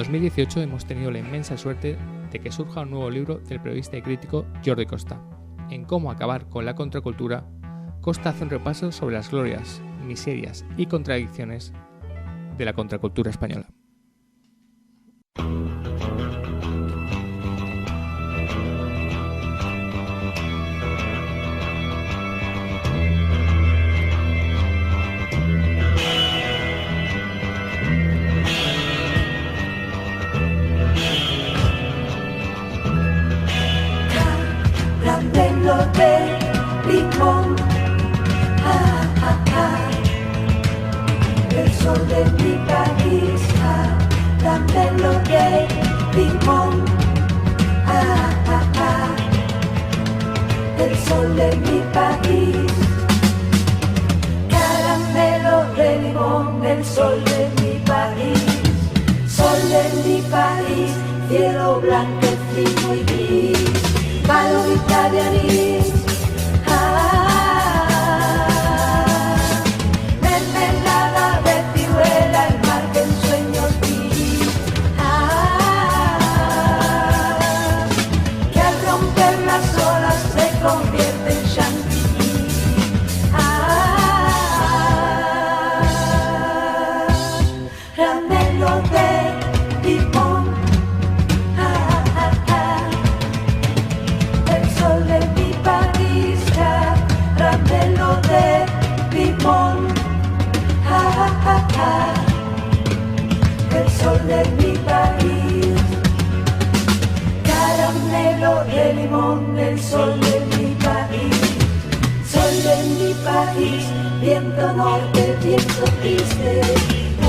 2018 hemos tenido la inmensa suerte de que surja un nuevo libro del periodista y crítico Jordi Costa. En Cómo acabar con la contracultura, Costa hace un repaso sobre las glorias, miserias y contradicciones de la contracultura española. Caramelo de limón, el sol de mi país, caramelo de limón, el sol de mi país, caramelo de limón, el sol de mi país, sol de mi país, cielo blanquecino y gris. Palomita de anís, mermelada de ciruela, el mar que en sueños vi, que al romper las olas se convierte en chantilly, caramelo de limón. Caramelo de limón, el sol de mi país. Caramelo de limón, el sol de mi país. Sol de mi país, viento norte, viento triste,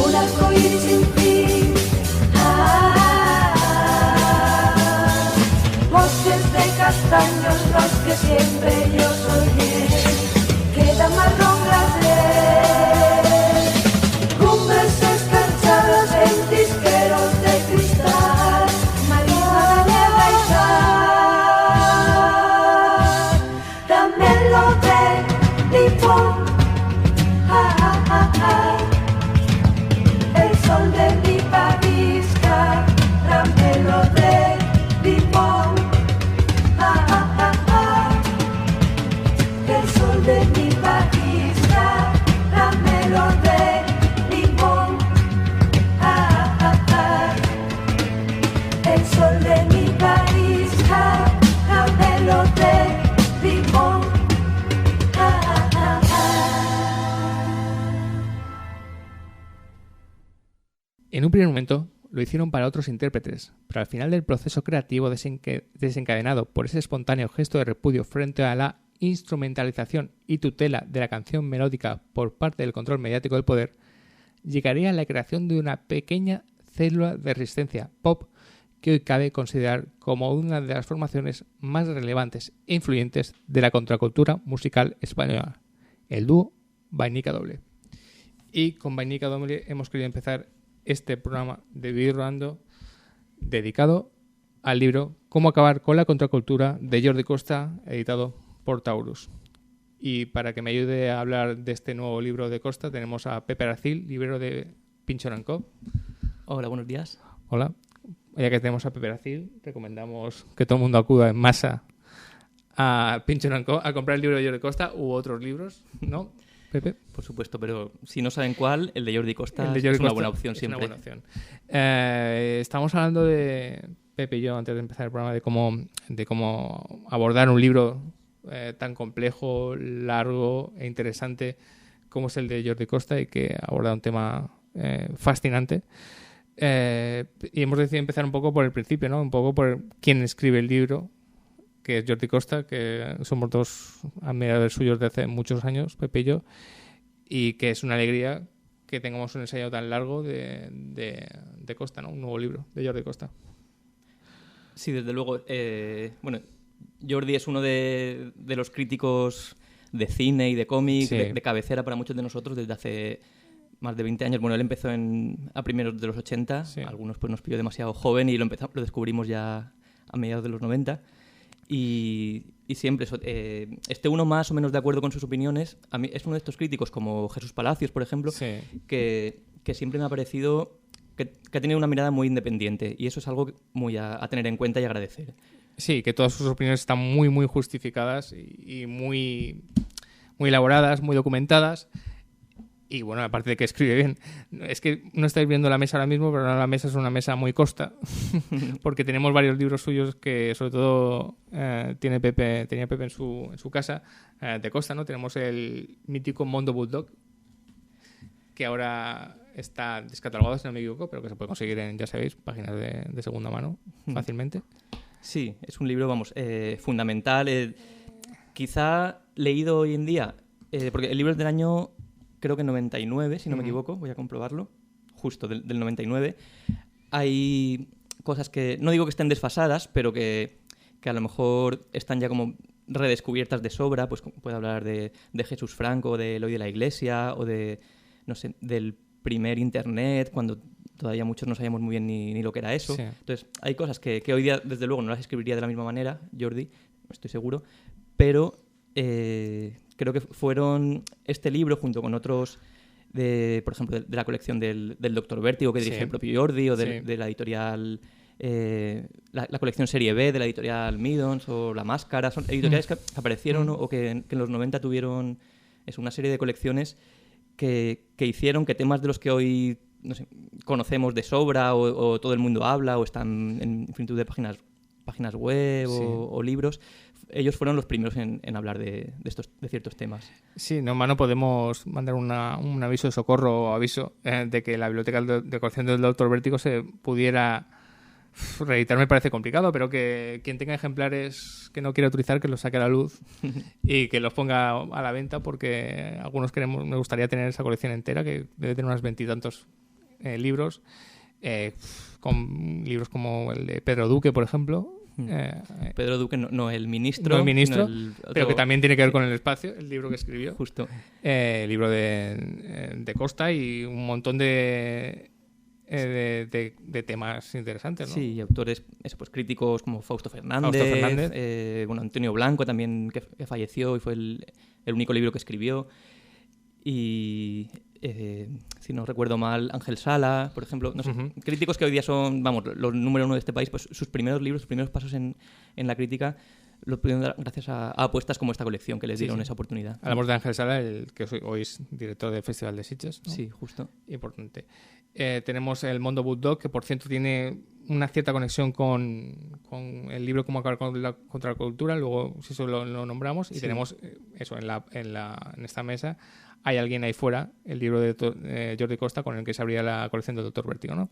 un arcoíris sin fin. Bosques de castaños, los que siempre yo soñé, queda marrón glaciar, cumbres escarchadas, ventisqueros de cristal, marina de nieve y sal, caramelo de limón, el sol de mi país, caramelo de limón. El sol de mi país, caramelo de limón, el sol de mi país, caramelo de limón. En un primer momento lo hicieron para otros intérpretes, pero al final del proceso creativo desencadenado por ese espontáneo gesto de repudio frente a la instrumentalización y tutela de la canción melódica por parte del control mediático del poder, llegaría a la creación de una pequeña célula de resistencia pop que hoy cabe considerar como una de las formaciones más relevantes e influyentes de la contracultura musical española, el dúo Vainica Doble. Y con Vainica Doble hemos querido empezar este programa de Vivir Rodando dedicado al libro Cómo acabar con la contracultura de Jordi Costa, editado por Taurus. Y para que me ayude a hablar de este nuevo libro de Costa tenemos a Pepe Aracil, librero de Pinchon & Co. Hola, buenos días. Hola. Ya que tenemos a Pepe Aracil, recomendamos que todo el mundo acuda en masa a Pinchon & Co. a comprar el libro de Jordi Costa u otros libros, ¿no? Pepe. Por supuesto, pero si no saben cuál, el de Jordi Costa es una buena opción siempre. Una buena opción. Estamos hablando de Pepe y yo antes de empezar el programa de cómo abordar un libro tan complejo, largo e interesante como es el de Jordi Costa y que aborda un tema fascinante. Y hemos decidido empezar un poco por el principio, ¿no? Un poco por quién escribe el libro, que es Jordi Costa, que somos dos admiradores suyos de hace muchos años, Pepe y yo, y que es una alegría que tengamos un ensayo tan largo de Costa, ¿no? Un nuevo libro de Jordi Costa. Sí, desde luego. Bueno, Jordi es uno de los críticos de cine y de cómic, sí, de cabecera para muchos de nosotros desde hace más de 20 años. Bueno, él empezó a primeros de los 80, sí. Algunos pues nos pilló demasiado joven y lo descubrimos ya a mediados de los 90. Y siempre, esté uno más o menos de acuerdo con sus opiniones, a mí es uno de estos críticos como Jesús Palacios, por ejemplo, sí, que siempre me ha parecido que ha tenido una mirada muy independiente y eso es algo muy a tener en cuenta y agradecer. Sí, que todas sus opiniones están muy, muy justificadas y muy, muy elaboradas, muy documentadas. Y bueno, aparte de que escribe bien, es que no estáis viendo la mesa ahora mismo, pero la mesa es una mesa muy costa, porque tenemos varios libros suyos que sobre todo tenía Pepe en su casa, de costa, ¿no? Tenemos el mítico Mondo Bulldog, que ahora está descatalogado, si no me equivoco, pero que se puede conseguir en, ya sabéis, páginas de segunda mano fácilmente. Sí, es un libro, vamos, fundamental. Quizá leído hoy en día, porque el libro es del año... creo que 99, si no me equivoco, voy a comprobarlo, justo del 99. Hay cosas que, no digo que estén desfasadas, pero que a lo mejor están ya como redescubiertas de sobra, pues puede hablar de Jesús Franco, de Eloy de la Iglesia, o de, no sé, del primer Internet, cuando todavía muchos no sabíamos muy bien ni lo que era eso. Sí. Entonces, hay cosas que hoy día, desde luego, no las escribiría de la misma manera, Jordi, estoy seguro, pero... creo que fueron este libro junto con otros, por ejemplo, de la colección del Dr. Vértigo que dirige el propio Jordi, o de la editorial, la colección Serie B de la editorial Middons, o La Máscara. Son editoriales que aparecieron o que en los 90 tuvieron una serie de colecciones que hicieron que temas de los que hoy, no sé, conocemos de sobra o todo el mundo habla o están en infinitud de páginas web o libros, ellos fueron los primeros en hablar de ciertos temas. Sí, no, mano, podemos mandar un aviso de socorro o aviso de que la biblioteca de colección del Dr. Vértigo se pudiera reeditar. Me parece complicado, pero que quien tenga ejemplares que no quiera utilizar, que los saque a la luz y que los ponga a la venta, porque algunos me gustaría tener esa colección entera, que debe tener unos 20 y tantos libros, con libros como el de Pedro Duque, por ejemplo. Pedro Duque, no el ministro. No el ministro, pero que también tiene que ver con el espacio, el libro que escribió. Justo. El libro de Costa y un montón de temas interesantes, ¿no? Sí, y autores pues, críticos como Fausto Fernández. Bueno, Antonio Blanco también, que falleció y fue el único libro que escribió. Y... si no recuerdo mal, Ángel Sala, por ejemplo, no sé, críticos que hoy día son, vamos, los número uno de este país, pues sus primeros libros, sus primeros pasos en la crítica los pudieron dar gracias a apuestas como esta colección que les dieron esa oportunidad. Hablamos de Ángel Sala, el que hoy es director del Festival de Sitges, ¿no? Sí, justo. Importante. Tenemos el Mondo Bulldog, que por cierto tiene una cierta conexión con el libro Cómo acabar contra la cultura, luego si eso lo nombramos, y tenemos eso en esta mesa. Hay alguien ahí fuera, el libro de Jordi Costa, con el que se abría la colección del Dr. Vértigo, ¿no?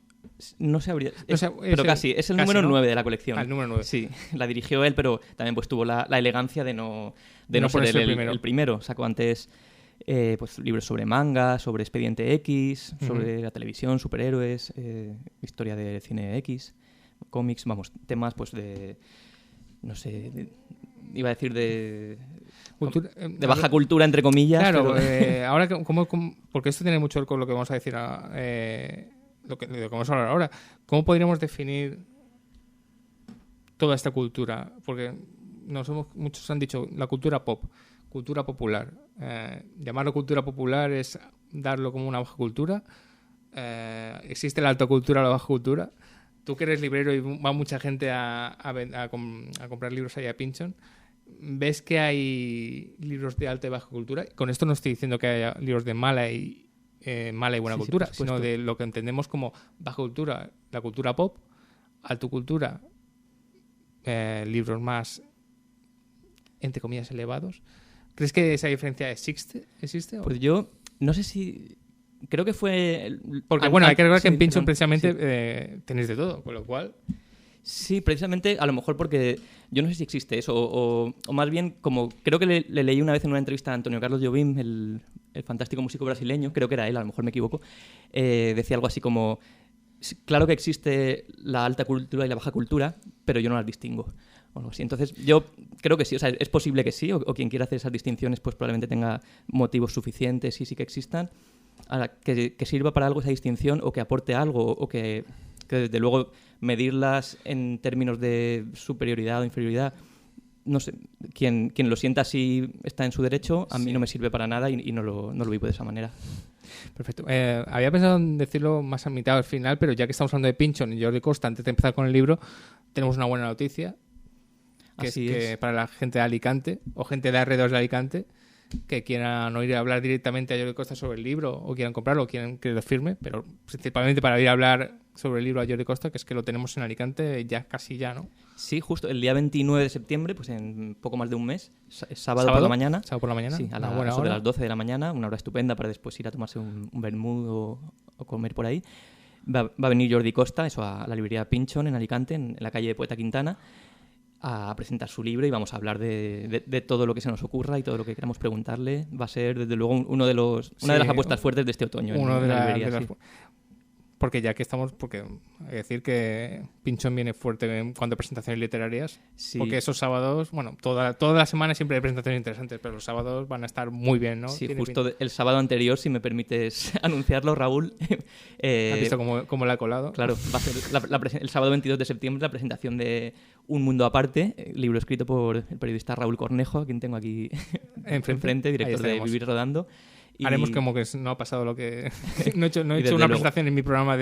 No se abría, pero casi. Es el número 9 de la colección. El número 9. Sí, la dirigió él, pero también pues tuvo la elegancia de no ser el primero. Sacó antes pues libros sobre manga, sobre Expediente X, sobre la televisión, superhéroes, historia del cine X, cómics, vamos, temas pues de... no sé... iba a decir de baja cultura, entre comillas. Claro, pero... ahora, porque esto tiene mucho con lo que vamos a decir, lo que vamos a hablar ahora. ¿Cómo podríamos definir toda esta cultura? Porque muchos han dicho la cultura pop, cultura popular. Llamarlo cultura popular es darlo como una baja cultura. ¿Existe la alta cultura o la baja cultura? Tú que eres librero y va mucha gente a comprar libros ahí a Pynchon, ¿ves que hay libros de alta y baja cultura? Con esto no estoy diciendo que haya libros de mala y buena cultura, sino de lo que entendemos como baja cultura, la cultura pop, alta cultura, libros más, entre comillas, elevados. ¿Crees que esa diferencia existe? Pues yo no sé si... Creo que fue... Porque, bueno, hay que recordar que en Pynchon precisamente tenéis de todo, con lo cual... Sí, precisamente, a lo mejor porque yo no sé si existe eso, o más bien, como creo que le leí una vez en una entrevista a Antonio Carlos Jobim, el fantástico músico brasileño, creo que era él, a lo mejor me equivoco, decía algo así como, claro que existe la alta cultura y la baja cultura, pero yo no las distingo. O algo así. Entonces, yo creo que sí, o sea, es posible que sí, o quien quiera hacer esas distinciones pues probablemente tenga motivos suficientes y sí que existan. Ahora, que sirva para algo esa distinción o que aporte algo o que desde luego medirlas en términos de superioridad o inferioridad no sé, quien lo sienta así está en su derecho, a mí no me sirve para nada y no lo vivo de esa manera. Perfecto. Había pensado en decirlo más a mitad o al final, pero ya que estamos hablando de Pynchon y Jordi Costa, antes de empezar con el libro, tenemos una buena noticia, que Así es que es. para la gente de Alicante o gente de alrededor de Alicante que quieran oír hablar directamente a Jordi Costa sobre el libro o quieran comprarlo o quieran que lo firme, pero principalmente para ir a hablar sobre el libro a Jordi Costa, que es que lo tenemos en Alicante ya casi ya, ¿no? Sí, justo el día 29 de septiembre, pues en poco más de un mes, sábado por la mañana. Sábado por la mañana. Sí, a una buena sobre hora. las 12 de la mañana, una hora estupenda para después ir a tomarse un vermut o comer por ahí. Va a venir Jordi Costa, eso, a la librería Pynchon en Alicante, en la calle de Poeta Quintana, a presentar su libro y vamos a hablar de todo lo que se nos ocurra y todo lo que queramos preguntarle. Va a ser, desde luego, una de las apuestas fuertes de este otoño Uno en de, la la- librería. de las- Sí. Porque ya que estamos, porque hay que decir que Pynchon viene fuerte en cuanto a presentaciones literarias, Sí. porque esos sábados, bueno, toda la semana siempre hay presentaciones interesantes, pero los sábados van a estar muy bien, ¿no? Sí, Tiene justo el sábado anterior, si me permites anunciarlo, Raúl. ¿Has visto cómo la ha colado? Claro, va a ser el sábado 22 de septiembre la presentación de Un Mundo Aparte, libro escrito por el periodista Raúl Cornejo, a quien tengo aquí enfrente, Ahí director de estaremos. Vivir Rodando. Y Haremos como que no ha pasado lo que... no he hecho Y una desde luego. presentación en mi programa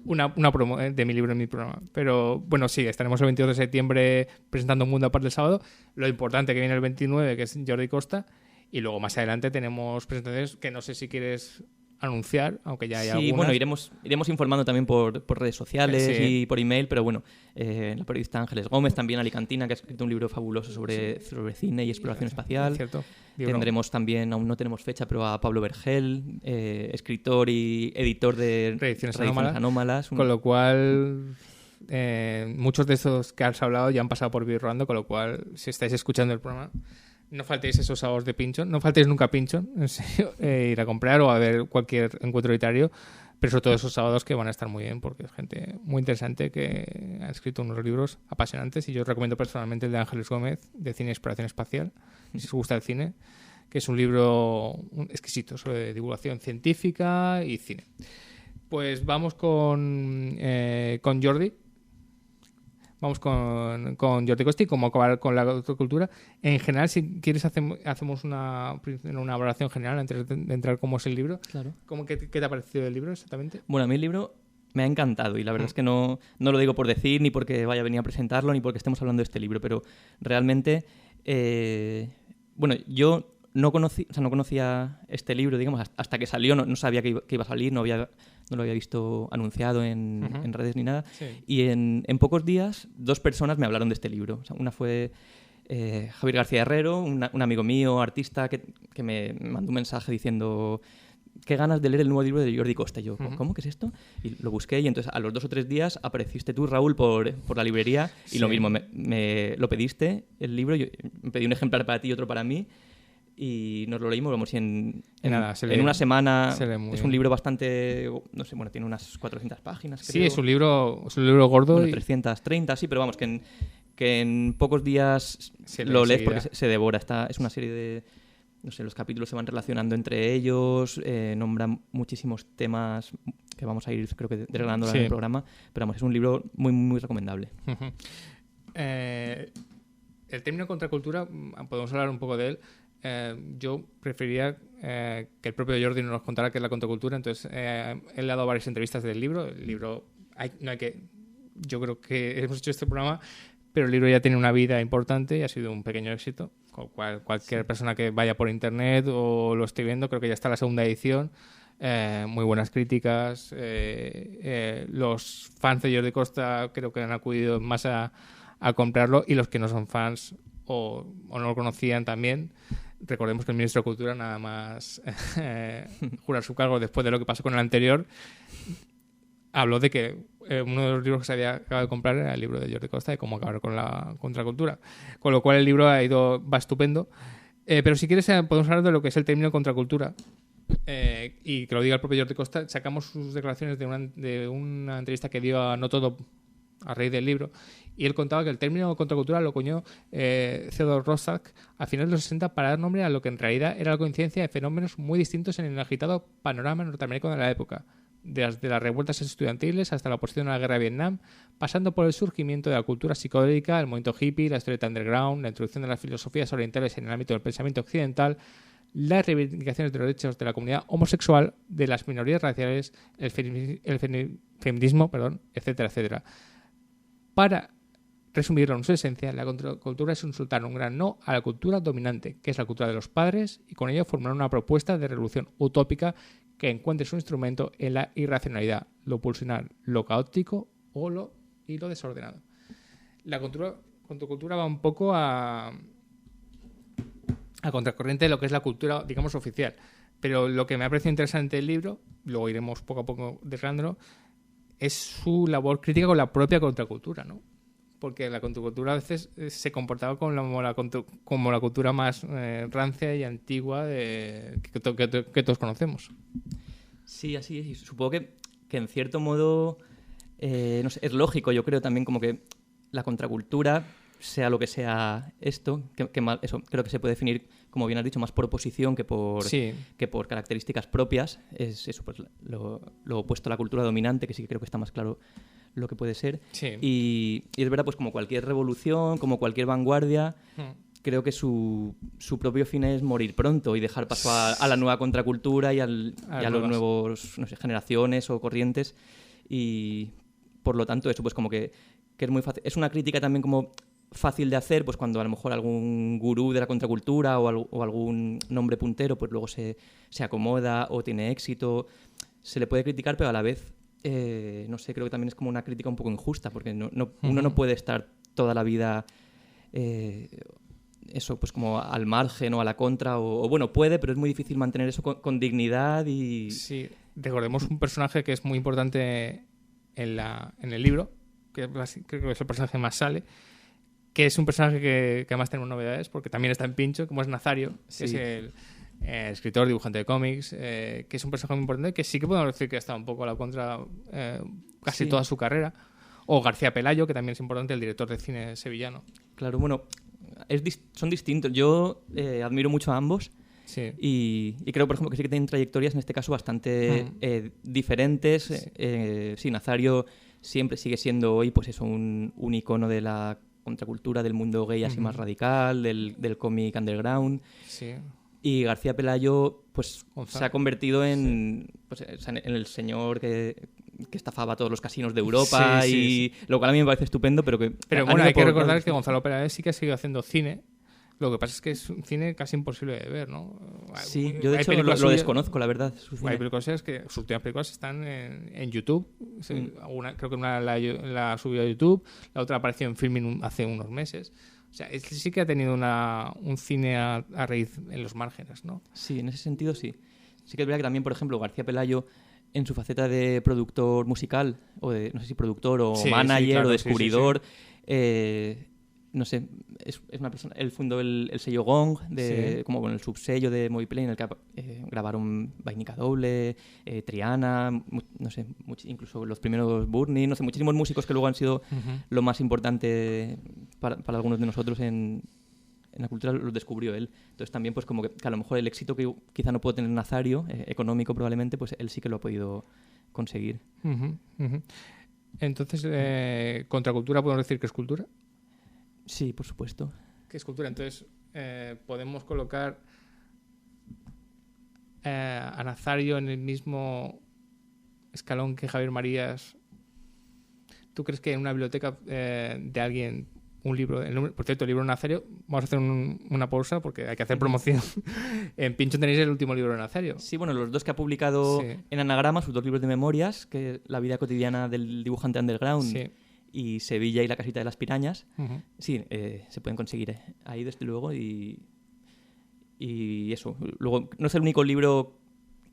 una promo de mi libro en mi programa. Pero bueno, sí, estaremos el 22 de septiembre presentando Un Mundo Aparte el sábado. Lo importante que viene el 29, que es Jordi Costa. Y luego más adelante tenemos presentaciones que no sé si quieres anunciar, aunque ya hay sí, algunas. bueno, iremos informando también por redes sociales Sí. y por email, pero bueno, la periodista Ángeles Gómez, también alicantina, que ha escrito un libro fabuloso sobre cine y exploración espacial. Cierto. Libro. Tendremos también, aún no tenemos fecha, pero a Pablo Vergel, escritor y editor de Reediciones Anómalas. Con lo cual, muchos de esos que has hablado ya han pasado por Vivir Rodando, con lo cual, si estáis escuchando el programa, no faltéis esos sábados de Pynchon, no faltéis nunca a Pynchon, en serio, ir a comprar o a ver cualquier encuentro literario, pero sobre todo esos sábados que van a estar muy bien, porque es gente muy interesante que ha escrito unos libros apasionantes y yo os recomiendo personalmente el de Ángeles Gómez, de Cine y Exploración Espacial, si os gusta el cine, que es un libro exquisito sobre divulgación científica y cine. Pues vamos con Jordi. Vamos con Jordi Costa y cómo acabar con la autocultura. En general, si quieres, hacemos una valoración general antes de entrar cómo es el libro. Claro. ¿Qué te ha parecido el libro exactamente? Bueno, a mí el libro me ha encantado y la verdad es que no lo digo por decir, ni porque vaya a venir a presentarlo, ni porque estemos hablando de este libro, pero realmente, bueno, yo no conocía este libro, digamos, hasta que salió, no sabía que iba a salir, no lo había visto anunciado en redes ni nada. Sí. Y en pocos días, 2 personas me hablaron de este libro. O sea, una fue Javier García Herrero, un amigo mío, artista, que me mandó un mensaje diciendo: qué ganas de leer el nuevo libro de Jordi Costa. Y yo, ¿cómo? ¿Qué es esto? Y lo busqué y entonces a los 2 o 3 días apareciste tú, Raúl, por la librería y Sí. lo mismo, me lo pediste, el libro, yo me pedí un ejemplar para ti y otro para mí y nos lo leímos, vamos, en una semana. se lee muy Es bien. un libro bastante, no sé, bueno, tiene unas 400 páginas, Sí, creo. es un libro gordo. Bueno, y 330, sí, pero vamos, que en pocos días Se lee lo lees enseguida. porque se devora. Es una serie de... No sé, los capítulos se van relacionando entre ellos, nombran muchísimos temas que vamos a ir, creo que, desgranando Sí. en el programa, pero vamos, es un libro muy, muy recomendable. Ujú. El término contracultura, podemos hablar un poco de él. Yo preferiría que el propio Jordi nos contara qué es la contracultura. Entonces, él le ha dado varias entrevistas del libro. El libro, yo creo que hemos hecho este programa, pero el libro ya tiene una vida importante y ha sido un pequeño éxito. Con lo cual, cualquier persona que vaya por internet o lo esté viendo, creo que ya está la segunda edición. Muy buenas críticas. Los fans de Jordi Costa creo que han acudido más a comprarlo, y los que no son fans o no lo conocían también. Recordemos que el ministro de Cultura, nada más jurar su cargo después de lo que pasó con el anterior, habló de que uno de los libros que se había acabado de comprar era el libro de Jordi Costa, de cómo acabar con la contracultura. Con lo cual el libro va estupendo. Pero si quieres podemos hablar de lo que es el término contracultura. Y que lo diga el propio Jordi Costa. Sacamos sus declaraciones de una entrevista que dio a No Todo a raíz del libro, y él contaba que el término contracultura lo acuñó Theodore Roszak a finales de los 60 para dar nombre a lo que en realidad era la coincidencia de fenómenos muy distintos en el agitado panorama norteamericano de la época. desde las revueltas estudiantiles hasta la oposición a la guerra de Vietnam, pasando por el surgimiento de la cultura psicodélica, el movimiento hippie, la historieta underground, la introducción de las filosofías orientales en el ámbito del pensamiento occidental, las reivindicaciones de los derechos de la comunidad homosexual, de las minorías raciales, el feminismo, etcétera, etcétera. Para resumirlo en su esencia, la contracultura es insultar un gran no a la cultura dominante, que es la cultura de los padres, y con ello formar una propuesta de revolución utópica que encuentre su instrumento en la irracionalidad, lo pulsional, lo caótico y lo desordenado. La contracultura va un poco a contracorriente de lo que es la cultura, digamos, oficial. Pero lo que me ha parecido interesante del libro, luego iremos poco a poco desgrandándolo, es su labor crítica con la propia contracultura, ¿no? Porque la contracultura a veces se comportaba como la cultura más rancia y antigua que todos conocemos. Sí, así es. Y supongo que en cierto modo no sé, es lógico, yo creo también como que la contracultura, sea lo que sea esto, eso creo que se puede definir, como bien has dicho, más por oposición que por características propias. Es eso, pues, lo opuesto a la cultura dominante, que sí que creo que está más claro lo que puede ser. Sí. Y es verdad, pues como cualquier revolución, como cualquier vanguardia, creo que su propio fin es morir pronto y dejar paso a la nueva contracultura y a los nuevos, no sé, generaciones o corrientes. Y por lo tanto eso, pues como que es muy fácil. Es una crítica también como fácil de hacer, pues cuando a lo mejor algún gurú de la contracultura o algún nombre puntero pues luego se acomoda o tiene éxito, se le puede criticar, pero a la vez no sé, creo que también es como una crítica un poco injusta, porque uno no puede estar toda la vida eso, pues como al margen o a la contra, o bueno, puede, pero es muy difícil mantener eso con dignidad y... Sí, recordemos un personaje que es muy importante en el libro, que creo que es el personaje que más sale, que es un personaje que además tenemos novedades, porque también está en Pincho, como es Nazario, que es el escritor, dibujante de cómics, que es un personaje muy importante, que sí que podemos decir que ha estado un poco a la contra casi toda su carrera. O García Pelayo, que también es importante, el director de cine sevillano. Claro, bueno, son distintos. Yo admiro mucho a ambos. Sí. Y creo, por ejemplo, que sí que tienen trayectorias, en este caso, bastante diferentes. Sí, Nazario siempre sigue siendo hoy, pues eso, un icono de la contracultura, del mundo gay así más radical, del cómic underground. Sí. Y García Pelayo, pues se ha convertido en el señor que estafaba todos los casinos de Europa, lo cual a mí me parece estupendo, pero bueno, hay que recordar que Gonzalo Pelayo sí que ha seguido haciendo cine. Lo que pasa es que es un cine casi imposible de ver, ¿no? Sí, yo de hecho lo desconozco, la verdad. Hay películas que sus últimas películas están en YouTube. Creo que una la subió a YouTube, la otra apareció en Filmin hace unos meses. O sea, sí que ha tenido un cine a raíz en los márgenes, ¿no? Sí, en ese sentido sí. Sí que es verdad que también, por ejemplo, García Pelayo, en su faceta de productor musical, o de, no sé si productor o manager claro, o descubridor, no sé, es una persona. Él fundó el sello Gong, como con el subsello de Moviplay, en el que grabaron Vainica Doble, Triana, no sé, incluso los primeros Burning, no sé, muchísimos músicos que luego han sido lo más importante para algunos de nosotros en la cultura, los descubrió él. Entonces también, pues como que a lo mejor el éxito que quizá no puede tener Nazario, económico probablemente, pues él sí que lo ha podido conseguir. Entonces, ¿contracultura podemos decir que es cultura? Sí, por supuesto. ¿Qué es cultura? Entonces, podemos colocar a Nazario en el mismo escalón que Javier Marías. ¿Tú crees que en una biblioteca de alguien, un libro, por cierto, el libro de Nazario, vamos a hacer una pausa porque hay que hacer promoción? En Pincho tenéis el último libro de Nazario. Sí, bueno, los dos que ha publicado en Anagrama, sus dos libros de memorias, que es La vida cotidiana del dibujante underground y Sevilla y la casita de las pirañas. Sí, se pueden conseguir ahí, desde luego, y eso. Luego, no es el único libro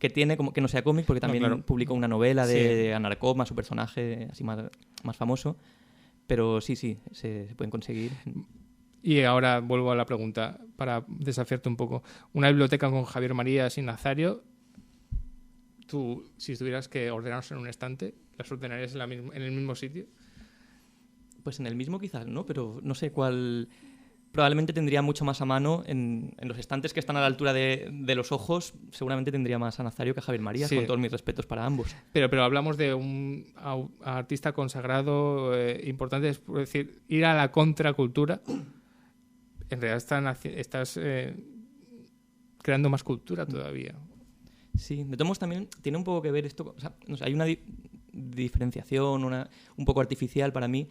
que tiene, como que no sea cómic, porque también publicó una novela de Anarcoma, su personaje así más famoso. Pero sí, se pueden conseguir. Y ahora vuelvo a la pregunta, para desafiarte un poco. Una biblioteca con Javier Marías y Nazario, tú, si tuvieras que ordenarlos en un estante, ¿las ordenarías en el mismo sitio? Pues en el mismo quizás, ¿no? Pero no sé cuál... probablemente tendría mucho más a mano en los estantes que están a la altura de los ojos. Seguramente tendría más a Nazario que a Javier Marías, con todos mis respetos para ambos. Pero hablamos de un artista consagrado, importante, es decir, ir a la contracultura. En realidad estás creando más cultura todavía. Sí, de todos modos también tiene un poco que ver esto, o sea, no sé, hay una diferenciación un poco artificial para mí,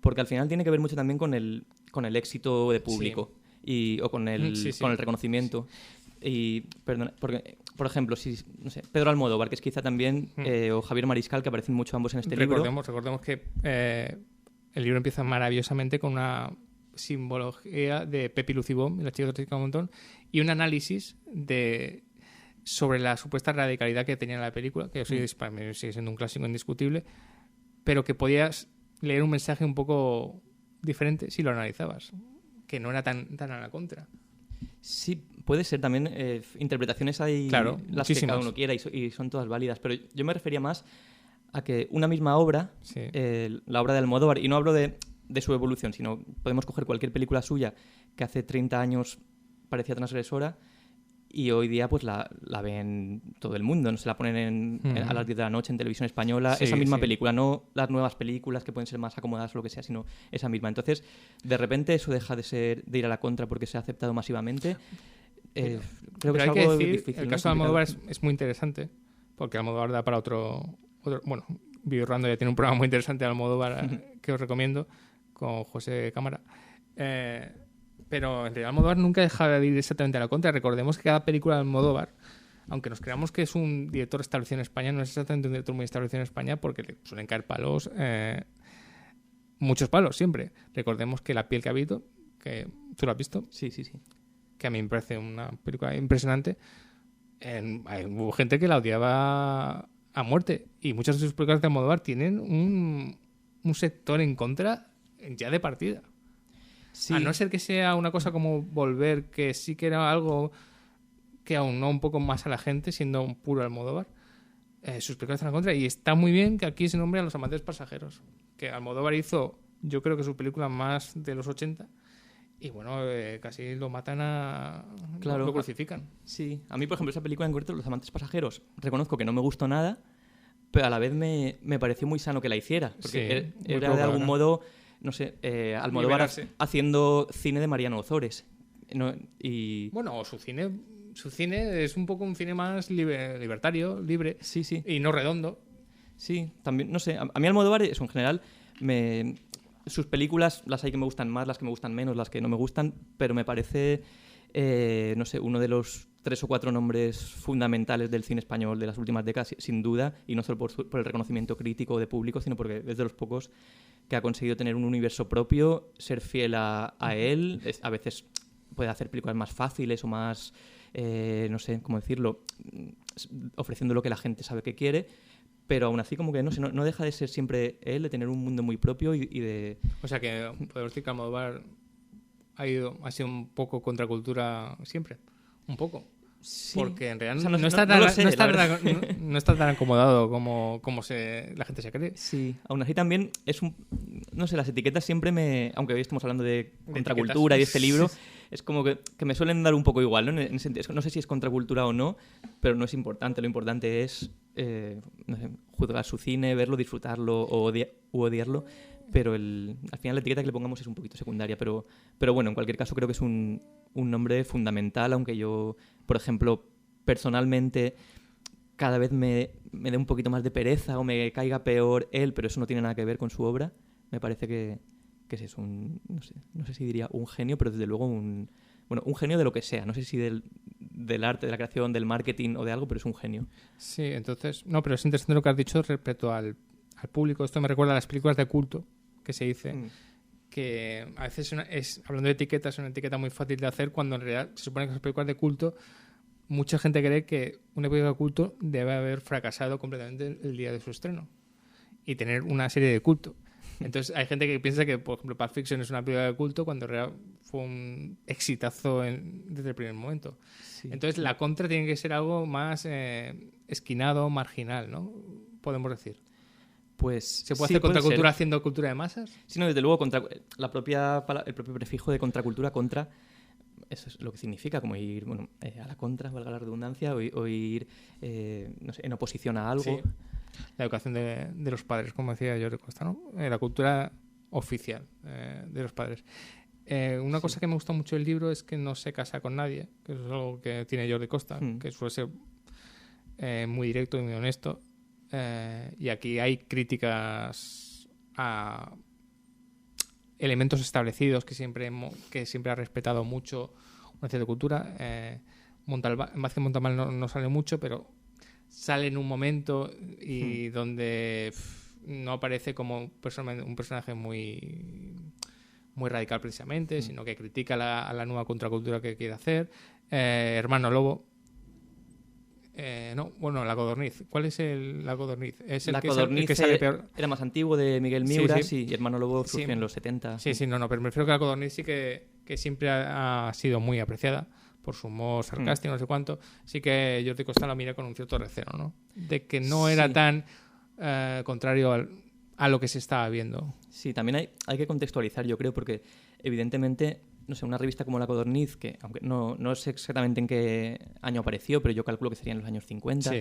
porque al final tiene que ver mucho también con el éxito de público o con el reconocimiento. Y, perdona, porque, por ejemplo, si, no sé, Pedro Almodóvar, que es quizá también, o Javier Mariscal, que aparecen mucho ambos en este libro. Recordemos que el libro empieza maravillosamente con una simbología de Pepi Lucibón, la chica de un montón, y un análisis sobre la supuesta radicalidad que tenía la película, que para mí sigue siendo un clásico indiscutible, pero que podías leer un mensaje un poco diferente si lo analizabas, que no era tan a la contra. Sí, puede ser también. Interpretaciones hay, claro, las muchísimas, que cada uno quiera, y son todas válidas, pero yo me refería más a que una misma obra, la obra de Almodóvar, y no hablo de su evolución, sino podemos coger cualquier película suya que hace 30 años parecía transgresora y hoy día pues la ven todo el mundo, no se la ponen a las 10 de la noche en televisión española, esa misma película, no las nuevas películas que pueden ser más acomodadas o lo que sea, sino esa misma. Entonces, de repente eso deja de ir a la contra porque se ha aceptado masivamente. Creo que es algo difícil. El caso de Almodóvar es muy interesante, porque Almodóvar da para otro bueno, Videorrando ya tiene un programa muy interesante de Almodóvar que os recomiendo, con José Cámara. Pero en realidad Almodóvar nunca deja de ir exactamente a la contra. Recordemos que cada película de Almodóvar, aunque nos creamos que es un director establecido en España, no es exactamente un director muy establecido en España porque le suelen caer palos, muchos palos siempre. Recordemos que La piel que habito, que tú lo has visto, sí, que a mí me parece una película impresionante. Hubo gente que la odiaba a muerte, y muchas de sus películas de Almodóvar tienen un sector en contra ya de partida. Sí. A no ser que sea una cosa como Volver, que sí que era algo que aunó un poco más a la gente, siendo un puro Almodóvar, sus películas están en contra. Y está muy bien que aquí se nombre a Los amantes pasajeros, que Almodóvar hizo, yo creo que su película más de los 80, y bueno, casi lo matan Claro, lo crucifican. Sí, a mí, por ejemplo, esa película en concreto, Los amantes pasajeros, reconozco que no me gustó nada, pero a la vez me pareció muy sano que la hiciera, porque era de algún modo, no sé, Almodóvar haciendo cine de Mariano Ozores. Bueno, su cine es un poco un cine más libertario, libre, y no redondo. Sí, también, no sé, a mí Almodóvar, eso en general, sus películas, las hay que me gustan más, las que me gustan menos, las que no me gustan, pero me parece, no sé, uno de los 3 o 4 nombres fundamentales del cine español de las últimas décadas, sin duda, y no solo por el reconocimiento crítico de público, sino porque es de los pocos que ha conseguido tener un universo propio, ser fiel a él. A veces puede hacer películas más fáciles o más, no sé cómo decirlo, ofreciendo lo que la gente sabe que quiere, pero aún así como que no sé, no deja de ser siempre él, de tener un mundo muy propio y de... O sea que podemos decir que Almodóvar ha sido un poco contracultura siempre, un poco. Sí. Porque en realidad o sea, no está tan acomodado como la gente se cree. Sí, aún así también es no sé, las etiquetas siempre aunque hoy estamos hablando de contracultura y de este libro, es como que me suelen dar un poco igual, ¿no? En sentido, no sé si es contracultura o no, pero no es importante. Lo importante es no sé, juzgar su cine, verlo, disfrutarlo u odiarlo, pero al final la etiqueta que le pongamos es un poquito secundaria, pero bueno, en cualquier caso creo que es un nombre fundamental, aunque yo, por ejemplo, personalmente cada vez me dé un poquito más de pereza o me caiga peor él, pero eso no tiene nada que ver con su obra. Me parece que es no sé si diría un genio, pero desde luego un genio de lo que sea. No sé si del arte, de la creación, del marketing o de algo, pero es un genio. Sí, entonces... No, pero es interesante lo que has dicho respecto al público. Esto me recuerda a las películas de culto que se dice... que a veces hablando de etiquetas, es una etiqueta muy fácil de hacer, cuando en realidad se supone que las películas de culto, mucha gente cree que una película de culto debe haber fracasado completamente el día de su estreno y tener una serie de culto. Entonces hay gente que piensa que, por ejemplo, Pulp Fiction es una película de culto cuando en realidad fue un exitazo desde el primer momento. Sí. Entonces la contra tiene que ser algo más esquinado, marginal, ¿no? Podemos decir. Pues ¿Se puede sí, hacer puede contracultura ser. haciendo cultura de masas? Sí, no, desde luego, el propio prefijo de contracultura, contra, eso es lo que significa, como ir a la contra, valga la redundancia, o ir no sé, en oposición a algo. Sí. La educación de los padres, como decía Jordi Costa, ¿no? La cultura oficial de los padres. Una cosa que me gusta mucho del libro es que no se casa con nadie, que eso es algo que tiene Jordi Costa, que suele ser muy directo y muy honesto. Y aquí hay críticas a elementos establecidos que siempre ha respetado mucho una cierta cultura. Vázquez Montalbán no sale mucho, pero sale en un momento y donde no aparece como un personaje muy radical precisamente, sino que critica a la nueva contracultura que quiere hacer. Hermano Lobo. La Codorniz. ¿Cuál es la Codorniz? Es La el Codorniz que sale peor. era más antiguo, de Miguel Miura, Sí. y Hermano Lobo surgió en los 70. Pero me refiero que la Codorniz sí que siempre ha sido muy apreciada por su humor sarcástico, no sé cuánto. Sí que Jordi Costa la mira con un cierto recelo, ¿no? De que no era tan contrario a lo que se estaba viendo. Sí, también hay que contextualizar, yo creo, porque evidentemente, no sé, una revista como La Codorniz, que aunque no sé exactamente en qué año apareció, pero yo calculo que sería en los años 50,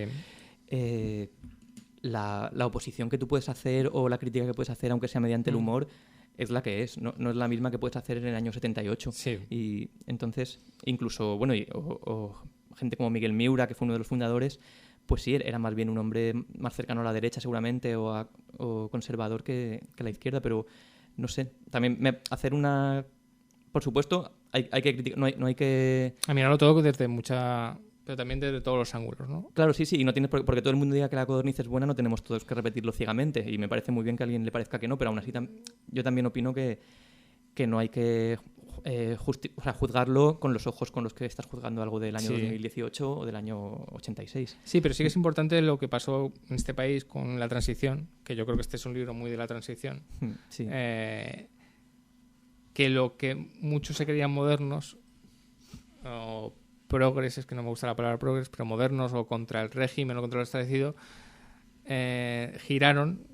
la oposición que tú puedes hacer o la crítica que puedes hacer, aunque sea mediante el humor, es la que es. No es la misma que puedes hacer en el año 78. Sí. Y entonces, incluso, o gente como Miguel Miura, que fue uno de los fundadores, pues sí, era más bien un hombre más cercano a la derecha seguramente o conservador que la izquierda, pero no sé. También hacer una... Por supuesto, hay que criticar, no hay que... A mirarlo todo desde pero también desde todos los ángulos, ¿no? Claro, sí, y no tienes porque todo el mundo diga que La Codorniz es buena, no tenemos todos que repetirlo ciegamente, y me parece muy bien que a alguien le parezca que no, pero aún así yo también opino que no hay que juzgarlo con los ojos con los que estás juzgando algo del año 2018 o del año 86. Sí, pero sí que es importante lo que pasó en este país con la transición, que yo creo que este es un libro muy de la transición. Sí. Que lo que muchos se creían modernos o progres, es que no me gusta la palabra progres, pero modernos o contra el régimen o contra lo establecido, giraron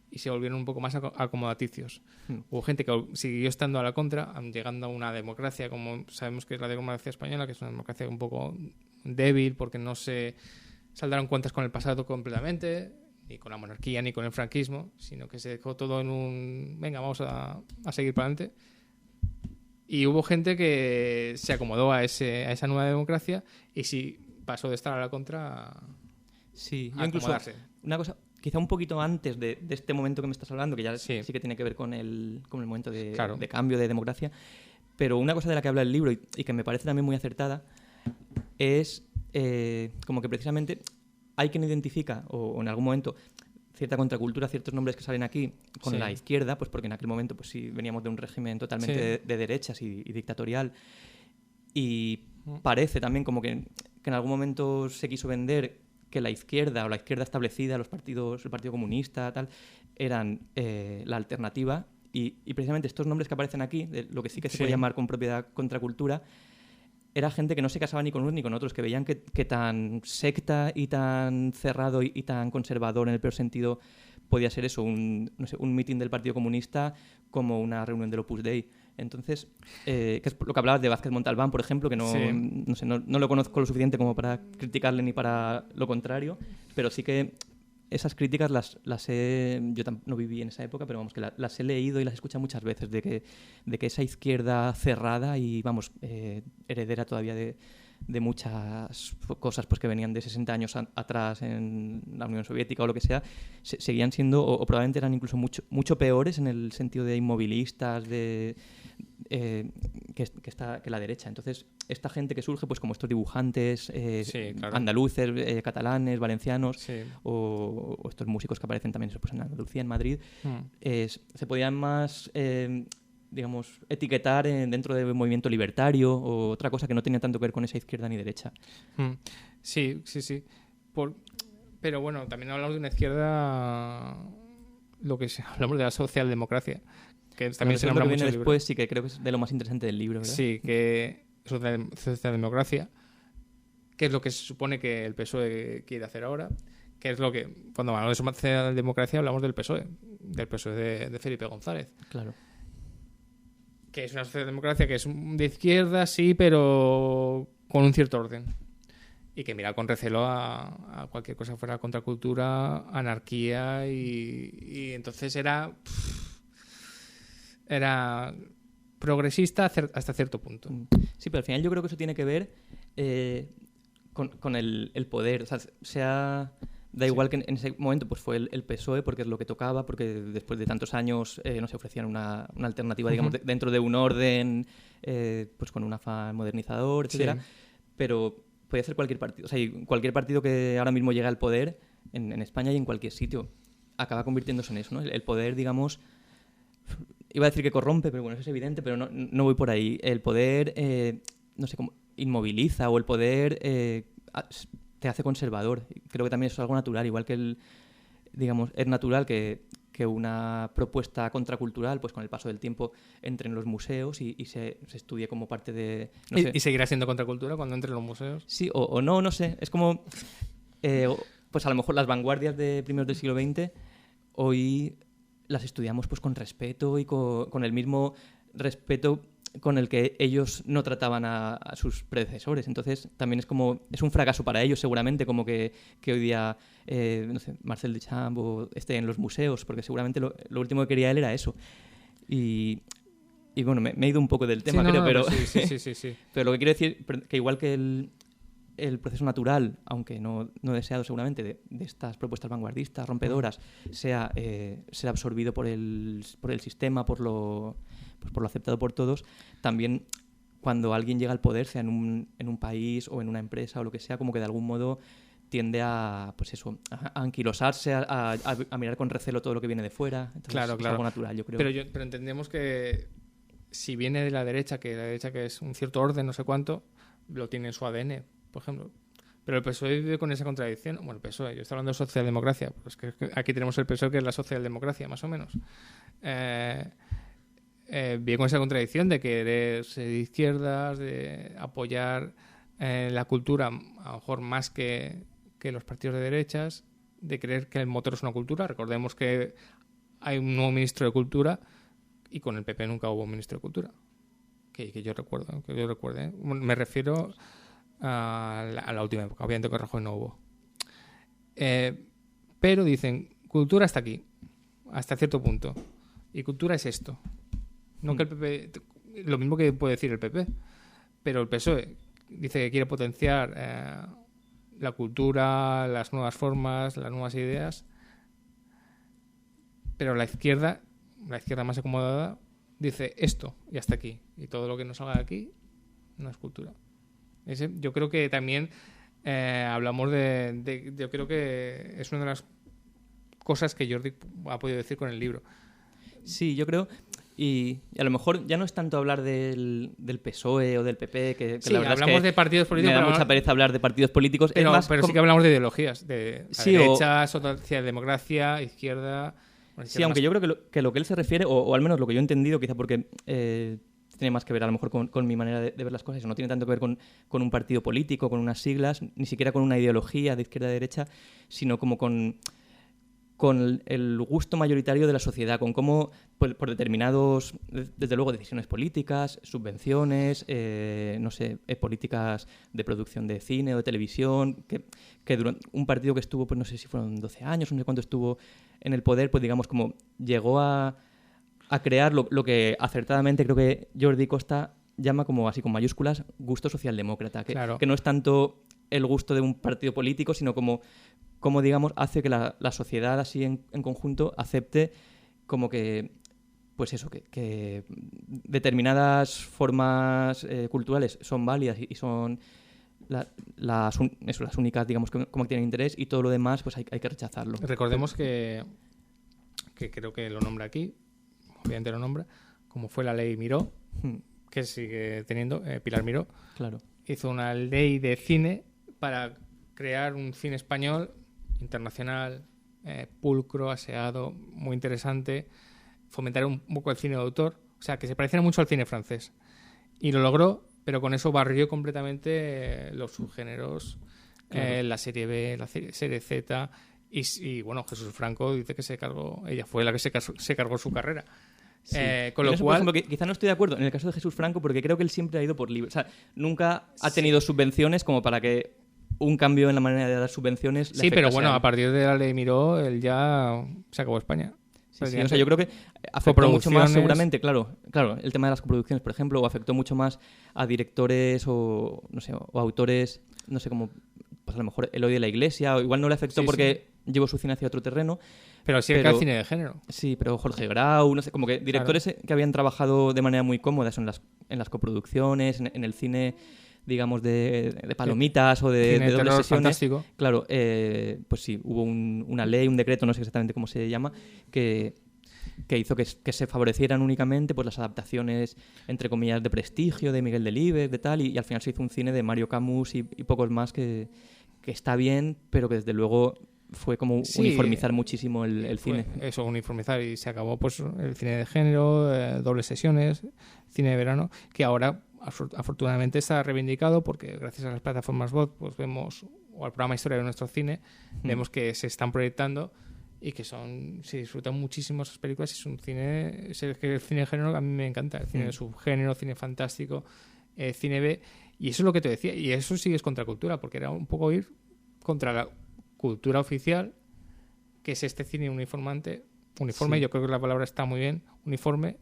y se volvieron un poco más acomodaticios. Hubo gente que siguió estando a la contra, llegando a una democracia, como sabemos que es la democracia española, que es una democracia un poco débil porque no se saldaron cuentas con el pasado completamente, ni con la monarquía ni con el franquismo, sino que se dejó todo en un... Venga, vamos a seguir para adelante. Y hubo gente que se acomodó a esa nueva democracia y sí pasó de estar a la contra sí, a incluso acomodarse. Una cosa, quizá un poquito antes de este momento que me estás hablando, que ya sí que tiene que ver con el momento de cambio de democracia, pero una cosa de la que habla el libro y que me parece también muy acertada es como que precisamente hay quien identifica, o en algún momento, cierta contracultura, ciertos nombres que salen aquí con la izquierda, pues porque en aquel momento pues sí veníamos de un régimen totalmente de derechas y dictatorial, y parece también como que en algún momento se quiso vender que la izquierda o la izquierda establecida, el Partido Comunista, tal, eran la alternativa, y precisamente estos nombres que aparecen aquí, de lo que sí que se puede llamar con propiedad contracultura, era gente que no se casaba ni con unos ni con otros, que veían que tan secta y tan cerrado y tan conservador en el peor sentido podía ser eso, un mitin del Partido Comunista como una reunión del Opus Dei. Entonces, que es lo que hablabas de Vázquez Montalbán, por ejemplo, que no lo conozco lo suficiente como para criticarle ni para lo contrario, pero sí que esas críticas las he... Yo no viví en esa época, pero vamos, que las he leído y las he escuchado muchas veces, de que esa izquierda cerrada y, vamos, heredera todavía de muchas cosas pues que venían de 60 años atrás en la Unión Soviética o lo que sea, seguían siendo, o probablemente eran incluso mucho peores en el sentido de inmovilistas, que la derecha. Entonces, esta gente que surge, pues como estos dibujantes andaluces, catalanes, valencianos, o estos músicos que aparecen también pues, en Andalucía, en Madrid, se podían más... digamos, etiquetar dentro del movimiento libertario o otra cosa que no tenía tanto que ver con esa izquierda ni derecha. Sí. Pero bueno, también hablamos de una izquierda, hablamos de la socialdemocracia, que también se nombra mucho después, sí que creo que es de lo más interesante del libro, ¿verdad? Sí, que socialdemocracia, que es lo que se supone que el PSOE quiere hacer ahora, que es lo que, cuando hablamos de socialdemocracia hablamos del PSOE de Felipe González. Claro. Que es una socialdemocracia que es de izquierda, sí, pero con un cierto orden. Y que mira con recelo a cualquier cosa fuera contracultura, anarquía y entonces era progresista hasta cierto punto. Sí, pero al final yo creo que eso tiene que ver con el poder. O sea, da igual que en ese momento pues fue el PSOE porque es lo que tocaba, porque después de tantos años nos ofrecían una alternativa, digamos, dentro de un orden, pues con un afán modernizador, etcétera. Sí. Pero podía ser cualquier partido. O sea, cualquier partido que ahora mismo llega al poder en España y en cualquier sitio acaba convirtiéndose en eso, ¿no? El poder, digamos, iba a decir que corrompe, pero bueno, eso es evidente, pero no voy por ahí. El poder, no sé cómo, inmoviliza, o el poder te hace conservador. Creo que también eso es algo natural, igual que digamos, es natural que una propuesta contracultural, pues con el paso del tiempo, entre en los museos y se estudie como parte de... No sé. ¿Y seguirá siendo contracultura cuando entre en los museos? Sí, o no sé. Es como... pues a lo mejor las vanguardias de primeros del siglo XX hoy las estudiamos pues con respeto y con el mismo respeto con el que ellos no trataban a sus predecesores. Entonces también es un fracaso para ellos seguramente, como que hoy día no sé, Marcel Duchamp esté en los museos, porque seguramente lo último que quería él era eso. Y bueno, me he ido un poco del tema, creo, pero sí. Pero lo que quiero decir que igual que el proceso natural, aunque no deseado seguramente, de estas propuestas vanguardistas, rompedoras, sea absorbido por el sistema, por lo aceptado por todos, también cuando alguien llega al poder, sea en un país o en una empresa o lo que sea, como que de algún modo tiende a, pues eso, a anquilosarse, a mirar con recelo todo lo que viene de fuera. Entonces, claro. Es algo natural, yo creo. Pero entendemos que si viene de la derecha, que es un cierto orden, no sé cuánto, lo tiene en su ADN, por ejemplo. Pero el PSOE vive con esa contradicción. Bueno, el PSOE, yo estoy hablando de socialdemocracia, pues que aquí tenemos el PSOE, que es la socialdemocracia, más o menos. Vive con esa contradicción de querer ser de izquierdas, de apoyar la cultura, a lo mejor más que los partidos de derechas, de creer que el motor es una cultura. Recordemos que hay un nuevo ministro de Cultura y con el PP nunca hubo ministro de Cultura. Que yo recuerde. Me refiero a la última época. Obviamente con Rajoy no hubo. Pero dicen, cultura hasta aquí, hasta cierto punto. Y cultura es esto. No que el PP... Lo mismo que puede decir el PP. Pero el PSOE dice que quiere potenciar la cultura, las nuevas formas, las nuevas ideas. Pero la izquierda más acomodada, dice esto y hasta aquí. Y todo lo que no salga de aquí no es cultura. Yo creo que también hablamos yo creo que es una de las cosas que Jordi ha podido decir con el libro. Sí, yo creo... Y a lo mejor ya no es tanto hablar del PSOE o del PP, que sí, la verdad hablamos es que de partidos políticos. Me da mucha pereza hablar de partidos políticos. Pero sí que hablamos de ideologías, de derecha, socialdemocracia, izquierda... Sí, aunque yo creo que lo que él se refiere, o al menos lo que yo he entendido, quizá porque tiene más que ver a lo mejor con mi manera de ver las cosas, no tiene tanto que ver con un partido político, con unas siglas, ni siquiera con una ideología de izquierda a derecha, sino como con el gusto mayoritario de la sociedad, con cómo por determinados, desde luego, decisiones políticas, subvenciones, no sé, políticas de producción de cine o de televisión, que durante un partido que estuvo, pues no sé si fueron 12 años, no sé cuánto estuvo en el poder, pues digamos, como llegó a crear lo que acertadamente creo que Jordi Costa llama como así con mayúsculas gusto socialdemócrata, que no es tanto el gusto de un partido político, sino como digamos, hace que la sociedad así en conjunto acepte como que, pues eso, que determinadas formas culturales son válidas y son las únicas, digamos, como que tienen interés, y todo lo demás pues hay que rechazarlo. Recordemos que creo que lo nombra aquí, obviamente lo nombra, como fue la ley Miró, que sigue teniendo Pilar Miró. Claro. Hizo una ley de cine para crear un cine español internacional, pulcro, aseado, muy interesante, fomentar un poco el cine de autor, o sea, que se pareciera mucho al cine francés. Y lo logró, pero con eso barrió completamente los subgéneros, claro. La serie B, la serie Z, Y bueno, Jesús Franco dice que ella fue la que se cargó su carrera. Sí. Con lo eso, cual, por ejemplo, quizá no estoy de acuerdo en el caso de Jesús Franco, porque creo que él siempre ha ido por libre. O sea, nunca ha tenido subvenciones como para que un cambio en la manera de dar subvenciones le sí, pero afectase bueno, a él. a partir de la ley Miró, él ya se acabó España. Sí, o sea, yo creo que afectó mucho más seguramente, claro, el tema de las coproducciones, por ejemplo, o afectó mucho más a directores o, no sé, o autores, no sé, como pues a lo mejor Eloy de la Iglesia, o igual no le afectó porque llevó su cine hacia otro terreno. Pero sí que al cine de género. Sí, pero Jorge Grau, no sé, como que directores que habían trabajado de manera muy cómoda eso, en las coproducciones, en el cine, digamos, de palomitas o de dobles sesiones. Fantástico. Claro, pues sí, hubo una ley, un decreto, no sé exactamente cómo se llama, que hizo que se favorecieran únicamente pues las adaptaciones, entre comillas, de prestigio, de Miguel Delibes, de tal, y al final se hizo un cine de Mario Camus y pocos más que está bien, pero que desde luego fue como uniformizar muchísimo el cine. Eso, uniformizar, y se acabó pues el cine de género, dobles sesiones, cine de verano, que ahora afortunadamente está reivindicado porque gracias a las plataformas VOD pues vemos, o al programa Historia de nuestro cine, vemos que se están proyectando y que se disfrutan muchísimo esas películas. Es un cine, el cine de género a mí me encanta, el cine de subgénero, cine fantástico, cine B, y eso es lo que te decía, y eso sí es contracultura, porque era un poco ir contra la cultura oficial, que es este cine uniforme, yo creo que la palabra está muy bien, uniforme,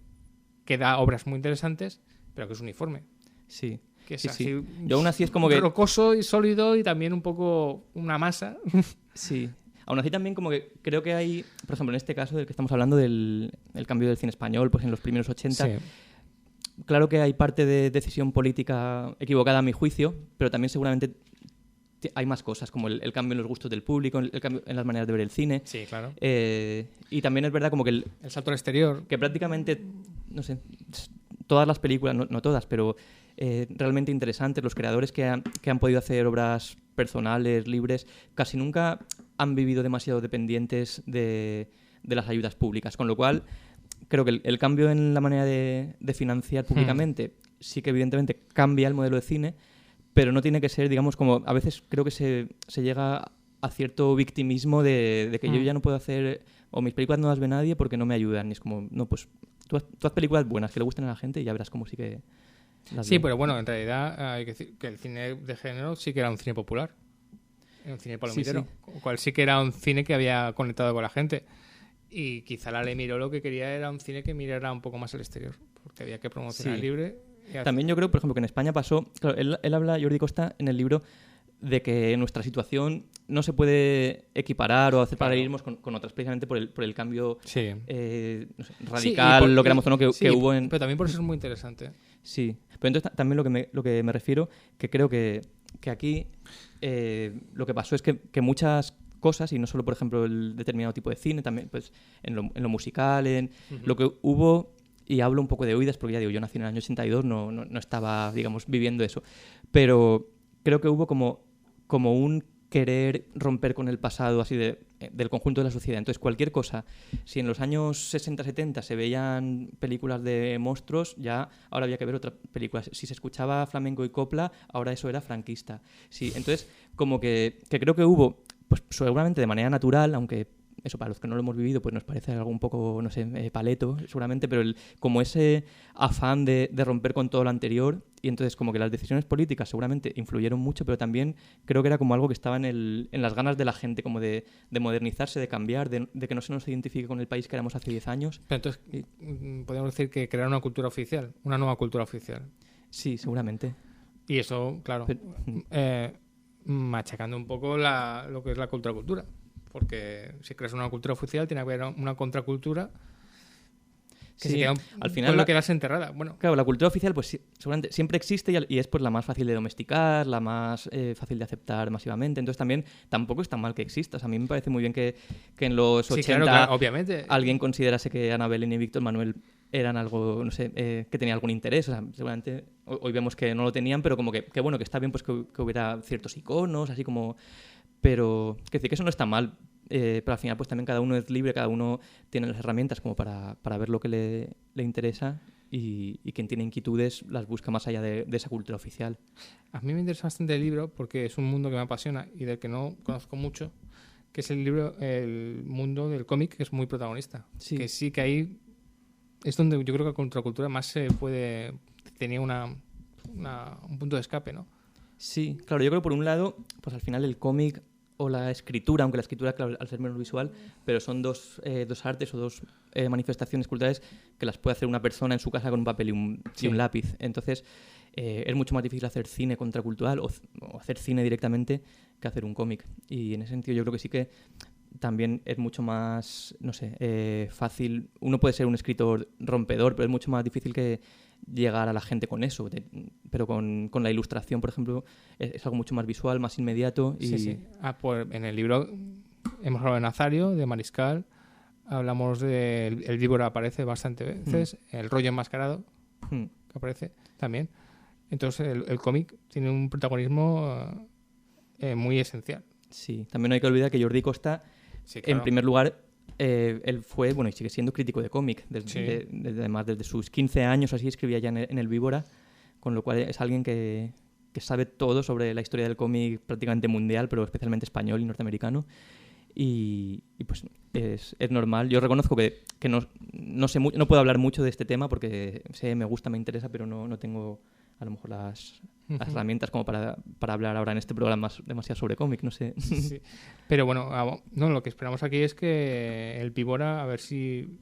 que da obras muy interesantes, pero que es uniforme. Sí. Que es sí, así, sí. Yo aún así es como que... rocoso y sólido y también un poco una masa. Sí. Aún así también como que creo que hay, por ejemplo, en este caso del que estamos hablando del cambio del cine español, pues en los primeros 80, claro que hay parte de decisión política equivocada a mi juicio, pero también seguramente hay más cosas, como el cambio en los gustos del público, el cambio en las maneras de ver el cine. Sí, claro. Y también es verdad como que el salto al exterior. Que prácticamente, no sé, todas las películas, no todas, pero realmente interesantes, los creadores que han podido hacer obras personales, libres, casi nunca han vivido demasiado dependientes de las ayudas públicas, con lo cual creo que el cambio en la manera de financiar públicamente sí que evidentemente cambia el modelo de cine, pero no tiene que ser, digamos, como a veces creo que se llega a cierto victimismo de que yo ya no puedo hacer, o mis películas no las ve nadie porque no me ayudan. Y es como, no, pues tú haz películas buenas que le gusten a la gente y ya verás cómo sí que las ven. Pero bueno, en realidad hay que decir que el cine de género sí que era un cine popular. Era un cine palomitero. Con lo cual sí que era un cine que había conectado con la gente. Y quizá la ley Miró lo que quería era un cine que mirara un poco más al exterior, porque había que promocionar libre. También yo creo, por ejemplo, que en España pasó... Claro, él habla, Jordi Costa, en el libro de que nuestra situación no se puede equiparar o hacer paralelismos con otras, precisamente por el cambio no sé, radical, lo queramos o no, que hubo en... Pero también por eso es muy interesante. Sí, pero entonces también lo que me refiero, que creo que aquí lo que pasó es que muchas cosas, y no solo, por ejemplo, el determinado tipo de cine, también pues en lo musical, lo que hubo... Y hablo un poco de oídas, porque ya digo, yo nací en el año 82, no estaba, digamos, viviendo eso. Pero creo que hubo como un querer romper con el pasado así del conjunto de la sociedad. Entonces, cualquier cosa, si en los años 60-70 se veían películas de monstruos, ya ahora había que ver otras películas. Si se escuchaba flamenco y copla, ahora eso era franquista. Sí, entonces, como que creo que hubo, pues seguramente de manera natural, aunque... Eso, para los que no lo hemos vivido, pues nos parece algo un poco, no sé, paleto, seguramente, pero como ese afán de romper con todo lo anterior, y entonces como que las decisiones políticas seguramente influyeron mucho, pero también creo que era como algo que estaba en las ganas de la gente, como de modernizarse, de cambiar, de que no se nos identifique con el país que éramos hace 10 años. Pero entonces, podríamos decir que crear una cultura oficial, una nueva cultura oficial. Sí, seguramente. Y eso, claro, machacando un poco lo que es la contracultura. Porque si creas una cultura oficial tiene que haber una contracultura que se queda al final lo quedas enterrada. Bueno, claro, la cultura oficial pues seguramente siempre existe y es pues la más fácil de domesticar, la más fácil de aceptar masivamente. Entonces también tampoco es tan mal que exista. O sea, a mí me parece muy bien que en los 80 claro, obviamente. Alguien considerase que Ana Belén y Víctor Manuel eran algo, no sé, que tenía algún interés. O sea, seguramente hoy vemos que no lo tenían, pero como que bueno, que está bien pues que hubiera ciertos iconos, así como... Pero que decir que eso no está mal, pero al final pues también cada uno es libre, cada uno tiene las herramientas como para ver lo que le interesa y quien tiene inquietudes las busca más allá de esa cultura oficial. A mí me interesa bastante el libro porque es un mundo que me apasiona y del que no conozco mucho, que es el mundo del cómic, que es muy protagonista. Sí. Que sí que ahí es donde yo creo que Contracultura más se puede... tenía un punto de escape, ¿no? Sí, claro, yo creo que por un lado, pues al final el cómic o la escritura, aunque la escritura, claro, al ser menos visual, pero son dos artes o dos manifestaciones culturales que las puede hacer una persona en su casa con un papel y un lápiz. Entonces, es mucho más difícil hacer cine contracultural o hacer cine directamente que hacer un cómic. Y en ese sentido yo creo que sí que también es mucho más, no sé, fácil. Uno puede ser un escritor rompedor, pero es mucho más difícil que llegar a la gente con eso. Pero con la ilustración, por ejemplo, es algo mucho más visual, más inmediato. Y... Sí. Pues en el libro hemos hablado de Nazario, de Mariscal, hablamos de el víbora, aparece bastante veces, el rollo enmascarado, que aparece también. Entonces el cómic tiene un protagonismo muy esencial. Sí, también no hay que olvidar que Jordi Costa, sí, claro. En primer lugar, él fue, bueno, y sigue siendo crítico de cómic. Además, desde sus 15 años así escribía ya en el Víbora, con lo cual es alguien que sabe todo sobre la historia del cómic prácticamente mundial, pero especialmente español y norteamericano. Y pues es normal. Yo reconozco que no sé mucho, no puedo hablar mucho de este tema porque me gusta, me interesa, pero no tengo a lo mejor las herramientas como para hablar ahora en este programa demasiado sobre cómic, no sé. Sí. Pero bueno, lo que esperamos aquí es que el Víbora, a ver si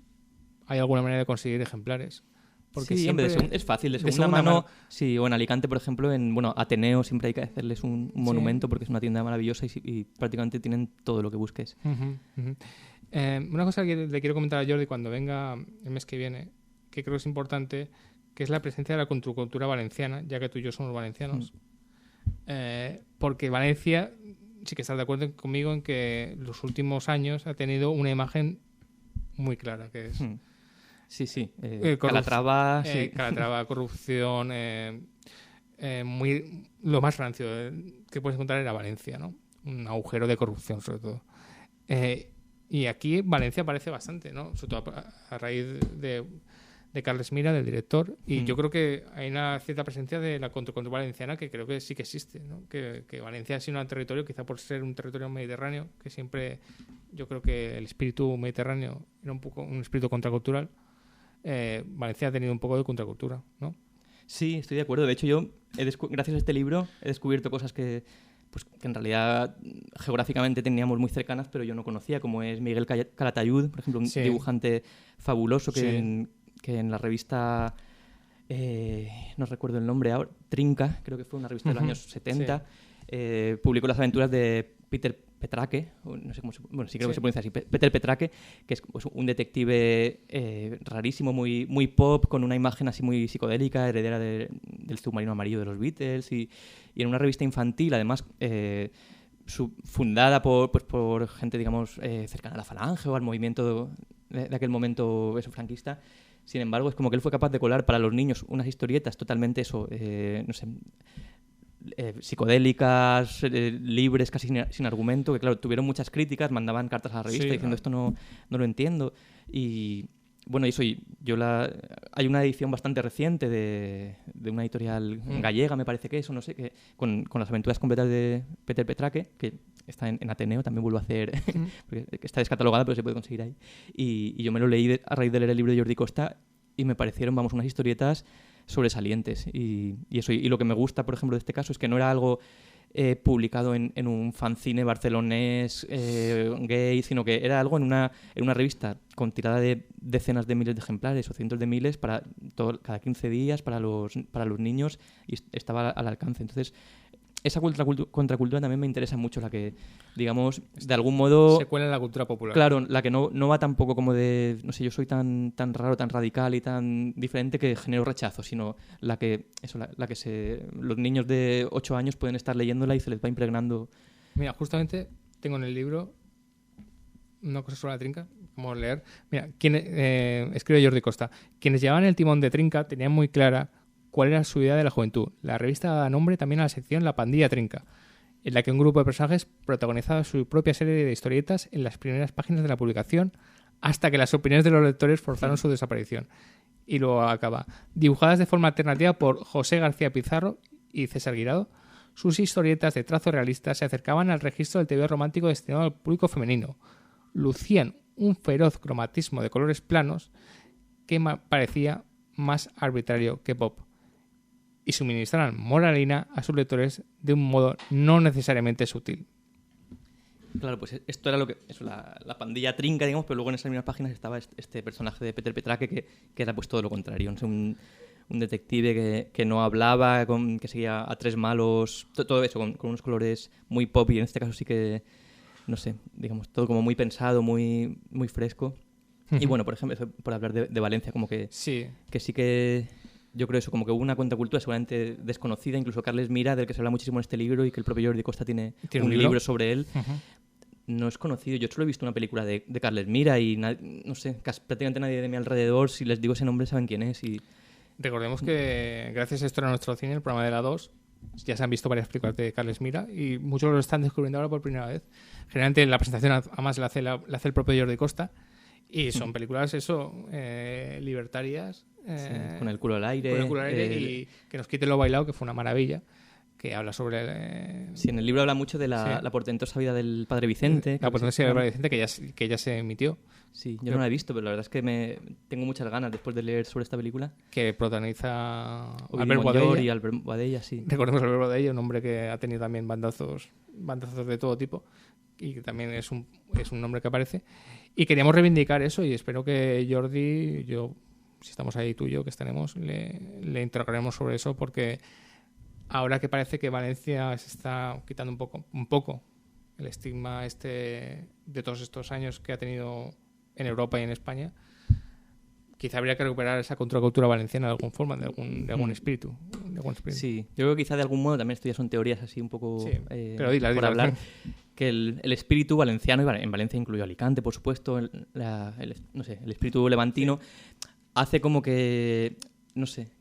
hay alguna manera de conseguir ejemplares. Porque sí, siempre es fácil, de segunda mano. Sí, o en Alicante, por ejemplo, Ateneo siempre hay que hacerles un monumento porque es una tienda maravillosa y prácticamente tienen todo lo que busques. Una cosa que le quiero comentar a Jordi cuando venga el mes que viene, que creo que es importante, que es la presencia de la contracultura valenciana, ya que tú y yo somos valencianos. Porque Valencia, sí que estás de acuerdo conmigo en que los últimos años ha tenido una imagen muy clara, que es... Sí. Calatrava, Calatrava, corrupción, lo más rancio que puedes encontrar era Valencia, ¿no? Un agujero de corrupción, sobre todo. Y aquí Valencia aparece bastante, ¿no? Sobre todo a raíz de Carles Mira, del director, y yo creo que hay una cierta presencia de la contracultura valenciana que creo que sí que existe, ¿no? Que Valencia ha sido un territorio, quizá por ser un territorio mediterráneo, que siempre yo creo que el espíritu mediterráneo era un poco un espíritu contracultural. Valencia ha tenido un poco de contracultura, ¿no? Sí, estoy de acuerdo. De hecho, yo, gracias a este libro, he descubierto cosas que en realidad geográficamente teníamos muy cercanas, pero yo no conocía, como es Miguel Calatayud, por ejemplo, un dibujante fabuloso que en la revista, no recuerdo el nombre ahora, Trinca, creo que fue una revista de los años 70, publicó las aventuras de Peter Petrake, no sé cómo creo que se pronuncia así, Peter Petrake, que es pues, un detective rarísimo, muy, muy pop, con una imagen así muy psicodélica, heredera del submarino amarillo de los Beatles, y en una revista infantil, además, fundada por gente, digamos, cercana a la Falange o al movimiento de aquel momento franquista. Sin embargo, es como que él fue capaz de colar para los niños unas historietas totalmente no sé, psicodélicas, libres, casi sin argumento, que claro, tuvieron muchas críticas, mandaban cartas a la revista diciendo esto no lo entiendo. Y bueno, hay una edición bastante reciente de una editorial gallega, me parece que eso, no sé, que con las aventuras completas de Peter Petrake, que está en Ateneo, también vuelvo a hacer, porque está descatalogada, pero se puede conseguir ahí. Y yo me lo leí a raíz de leer el libro de Jordi Costa y me parecieron, unas historietas sobresalientes. Y eso. Y lo que me gusta, por ejemplo, de este caso es que no era algo publicado en un fanzine barcelonés gay, sino que era algo en una revista con tirada de decenas de miles de ejemplares o cientos de miles para cada 15 días para los niños, y estaba al alcance. Entonces, esa contracultura también me interesa mucho, la que, digamos, de algún modo... Se cuela en la cultura popular. Claro, la que no va tampoco como de, no sé, yo soy tan raro, tan radical y tan diferente que genero rechazo, sino la que los niños de 8 años pueden estar leyéndola y se les va impregnando. Mira, justamente tengo en el libro una cosa sobre la Trinca, como leer. Mira, escribe Jordi Costa. Quienes llevaban el timón de Trinca tenían muy clara cuál era su idea de la juventud. La revista da nombre también a la sección La Pandilla Trinca, en la que un grupo de personajes protagonizaba su propia serie de historietas en las primeras páginas de la publicación, hasta que las opiniones de los lectores forzaron su desaparición. Y luego acaba. Dibujadas de forma alternativa por José García Pizarro y César Guirado, sus historietas de trazo realista se acercaban al registro del TV romántico destinado al público femenino. Lucían un feroz cromatismo de colores planos que parecía más arbitrario que pop, y suministraran moralina a sus lectores de un modo no necesariamente sutil. Claro, pues esto era lo que la pandilla trinca, digamos, pero luego en esas mismas páginas estaba este personaje de Peter Petrake que era pues todo lo contrario. No sé, un detective que no hablaba, que seguía a tres malos, todo eso, con unos colores muy pop, y en este caso sí que, no sé, digamos, todo como muy pensado, muy, muy fresco. Y bueno, por ejemplo, por hablar de Valencia, como que sí que yo creo eso, como que hubo una contracultura seguramente desconocida, incluso Carles Mira, del que se habla muchísimo en este libro y que el propio Jordi Costa tiene un libro sobre él. No es conocido. Yo solo he visto una película de Carles Mira y no sé, prácticamente nadie de mi alrededor, si les digo ese nombre, saben quién es. Y recordemos que gracias a esto era nuestro cine, el programa de la 2, ya se han visto varias películas de Carles Mira y muchos lo están descubriendo ahora por primera vez. Generalmente la presentación además la hace el propio Jordi Costa y son películas, libertarias. Con el culo al aire. Con el culo al aire y Que nos quite lo bailado, que fue una maravilla. Que habla sobre... Sí, en el libro habla mucho de la portentosa vida del padre Vicente. La portentosa vida del padre Vicente, que ya se emitió. Sí, yo no la he visto, pero la verdad es que tengo muchas ganas después de leer sobre esta película. Que protagoniza Albert Boadella. Y Albert Boadella, sí. Recordemos a Albert Boadella, un hombre que ha tenido también bandazos de todo tipo y que también es un nombre que aparece. Y queríamos reivindicar eso y espero que Jordi, si estamos ahí tú y yo, que estaremos, le interrogaremos sobre eso porque... Ahora que parece que Valencia se está quitando un poco el estigma de todos estos años que ha tenido en Europa y en España, quizá habría que recuperar esa contracultura valenciana de alguna forma, de algún espíritu. Sí, yo creo que quizá de algún modo, también esto ya son teorías así un poco pero dila, hablar, que el espíritu valenciano, y en Valencia incluye Alicante, por supuesto, el espíritu levantino, hace como que, no sé,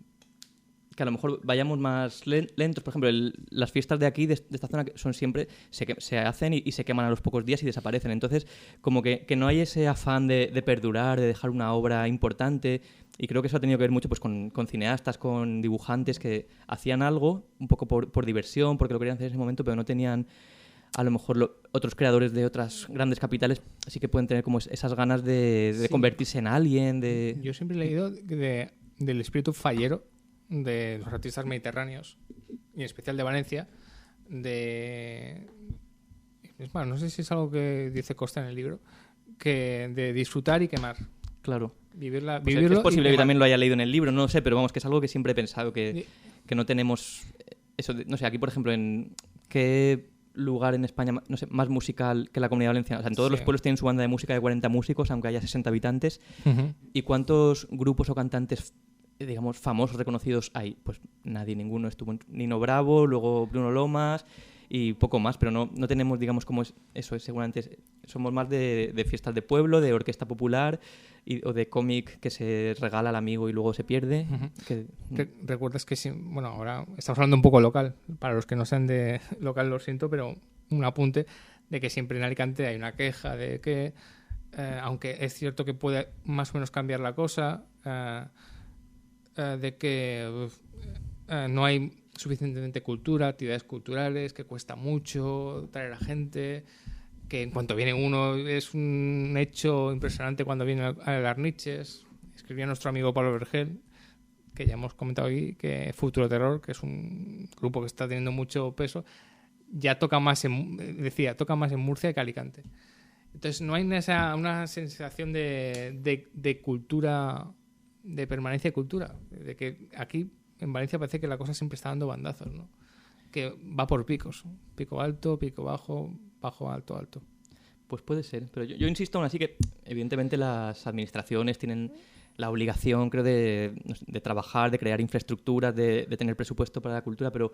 que a lo mejor vayamos más lentos. Por ejemplo, las fiestas de aquí, de esta zona, son siempre se hacen y se queman a los pocos días y desaparecen. Entonces, como que no hay ese afán de perdurar, de dejar una obra importante. Y creo que eso ha tenido que ver mucho pues, con cineastas, con dibujantes que hacían algo un poco por diversión, porque lo querían hacer en ese momento, pero no tenían... A lo mejor otros creadores de otras grandes capitales sí que pueden tener como esas ganas de convertirse en alguien. Yo siempre he leído del espíritu fallero de los artistas mediterráneos y en especial de Valencia, no sé si es algo que dice Costa en el libro, que de disfrutar y quemar. Claro. Vivirlo. Es posible que también lo haya leído en el libro, no lo sé, pero vamos, que es algo que siempre he pensado que no tenemos eso. No sé, aquí por ejemplo, ¿en qué lugar en España, no sé, más musical que la Comunidad Valenciana? O sea, en todos los pueblos tienen su banda de música de 40 músicos, aunque haya 60 habitantes. ¿Y cuántos grupos o cantantes, digamos, famosos, reconocidos hay? Pues nadie, ninguno. Estuvo Nino Bravo, luego Bruno Lomas y poco más, pero no tenemos, digamos, como eso, seguramente somos más de fiestas de pueblo, de orquesta popular o de cómic que se regala al amigo y luego se pierde. ¿Recuerdas que bueno, ahora estamos hablando un poco local, para los que no sean de local lo siento, pero un apunte de que siempre en Alicante hay una queja de que, aunque es cierto que puede más o menos cambiar la cosa, de que no hay suficientemente cultura, actividades culturales, que cuesta mucho traer a gente, que en cuanto viene uno es un hecho impresionante cuando viene a las niches. Escribía nuestro amigo Pablo Vergel, que ya hemos comentado aquí, que Futuro Terror, que es un grupo que está teniendo mucho peso, ya toca más en Murcia que Alicante. Entonces no hay una sensación de cultura, de permanencia de cultura, de que aquí en Valencia parece que la cosa siempre está dando bandazos, ¿no? Que va por picos, pico alto, pico bajo, bajo, alto, alto. Pues puede ser, pero yo insisto aún así que evidentemente las administraciones tienen la obligación, creo, de trabajar, de crear infraestructuras, de tener presupuesto para la cultura, pero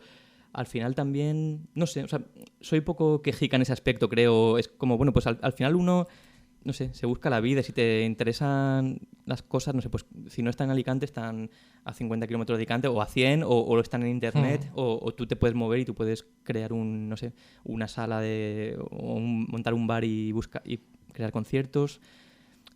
al final también, no sé, o sea, soy poco quejica en ese aspecto, creo. Es como, bueno, pues al final uno, no sé, se busca la vida. Si te interesan las cosas, no sé, pues si no están en Alicante, están a 50 kilómetros de Alicante, o a 100, o están en Internet, o tú te puedes mover y tú puedes crear una sala montar un bar y crear conciertos.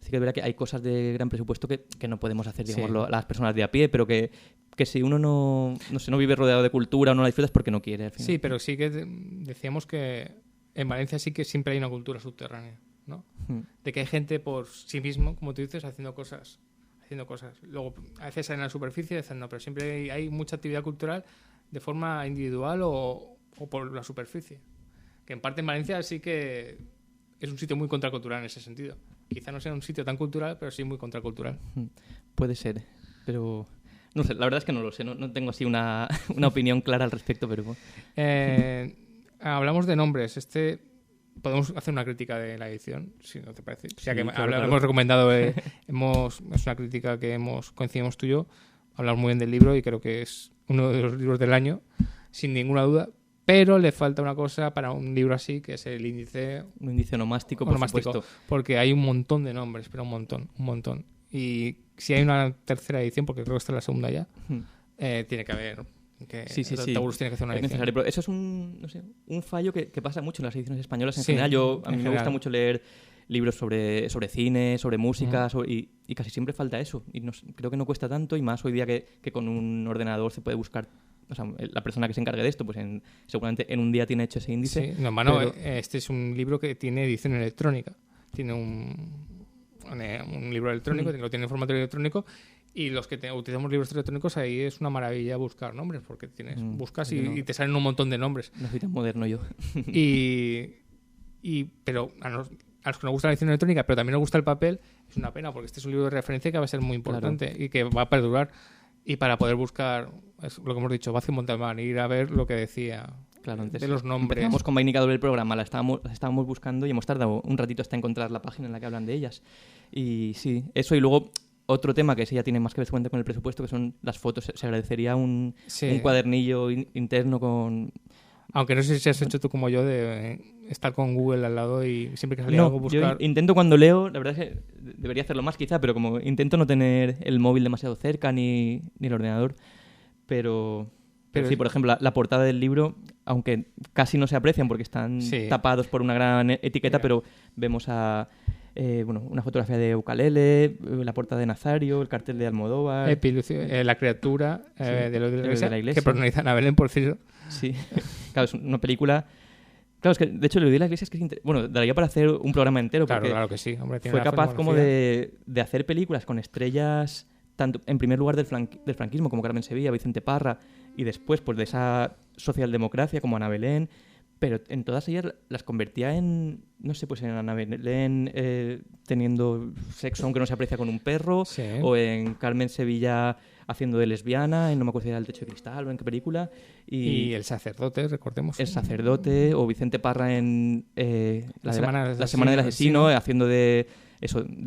Sí que es verdad que hay cosas de gran presupuesto que no podemos hacer, digamos, las personas de a pie, pero que que si uno no vive rodeado de cultura o no la disfruta es porque no quiere, al final. Sí, pero sí que decíamos que en Valencia sí que siempre hay una cultura subterránea, ¿no? De que hay gente por sí mismo, como tú dices, haciendo cosas. Luego, a veces salen a la superficie y dicen no, pero siempre hay mucha actividad cultural de forma individual o por la superficie. Que en parte en Valencia sí que es un sitio muy contracultural en ese sentido. Quizá no sea un sitio tan cultural, pero sí muy contracultural. Puede ser, pero... No sé, la verdad es que no lo sé, no tengo así una opinión clara al respecto, pero... Hablamos de nombres. Podemos hacer una crítica de la edición, si no te parece. O sea, que claro. hemos recomendado, es una crítica que coincidimos tú y yo, hablamos muy bien del libro y creo que es uno de los libros del año, sin ninguna duda, pero le falta una cosa para un libro así, que es el índice... Un índice onomástico, por supuesto. Porque hay un montón de nombres, pero un montón. Y si hay una tercera edición, porque creo que esta es la segunda ya, tiene que haber... Sí. Taurus tiene que hacer una edición. Necesario, pero eso es un fallo que pasa mucho en las ediciones españolas en general. A mí me gusta mucho leer libros sobre cine, sobre música, y casi siempre falta eso. Y creo que no cuesta tanto, y más hoy día que con un ordenador se puede buscar. O sea, la persona que se encargue de esto, pues seguramente en un día tiene hecho ese índice. Sí, este es un libro que tiene edición electrónica. Tiene un libro electrónico, lo tiene en formato electrónico. Y los que utilizamos libros electrónicos, ahí es una maravilla buscar nombres, porque buscas y te salen un montón de nombres. No soy tan moderno yo. Pero a los que nos gusta la edición electrónica, pero también nos gusta el papel, es una pena, porque este es un libro de referencia que va a ser muy importante y que va a perdurar. Y para poder buscar, es lo que hemos dicho, Vázquez Montalbán, ir a ver lo que decía de los nombres. Empezamos con Vainicador el programa, las estábamos buscando y hemos tardado un ratito hasta encontrar la página en la que hablan de ellas. Y sí, eso, y luego... Otro tema que ese ya tiene más que ver cuenta con el presupuesto, que son las fotos. Se agradecería un cuadernillo interno con... Aunque no sé si has hecho tú como yo de estar con Google al lado y siempre que salía algo buscar... Yo intento cuando leo, la verdad es que debería hacerlo más quizá, pero como intento no tener el móvil demasiado cerca ni el ordenador. Pero sí, por ejemplo, la portada del libro, aunque casi no se aprecian porque están tapados por una gran etiqueta, pero vemos una fotografía de Ukalele, la portada de Nazario, el cartel de Almodóvar... La criatura de la iglesia, que protagonizan Ana Belén, por cierto. Sí, claro, es una película... Claro, es que de hecho lo de la iglesia es que daría para hacer un programa entero. Claro que sí. Hombre, fue capaz como de hacer películas con estrellas, tanto en primer lugar del franquismo, como Carmen Sevilla, Vicente Parra, y después pues de esa socialdemocracia como Ana Belén... Pero en todas ellas las convertía en, no sé, pues en Ana Belén teniendo sexo aunque no se aprecia con un perro, o en Carmen Sevilla haciendo de lesbiana, en no me acuerdo si era El techo de cristal o en qué película. Y el sacerdote, recordemos. El sacerdote, o Vicente Parra en la semana del asesino, haciendo de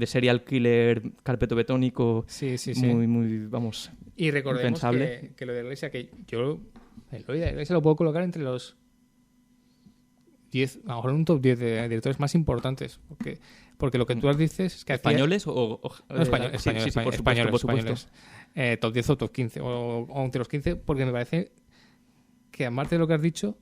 serial killer carpetobetónico. Sí. Muy, vamos, y recordemos que lo de la iglesia, que yo lo de la iglesia lo puedo colocar entre los 10, a lo mejor un top 10 de directores más importantes, porque lo que tú dices es que ¿españoles españoles, por supuesto. Top 10 o top 15 o entre los 15, porque me parece que aparte de lo que has dicho,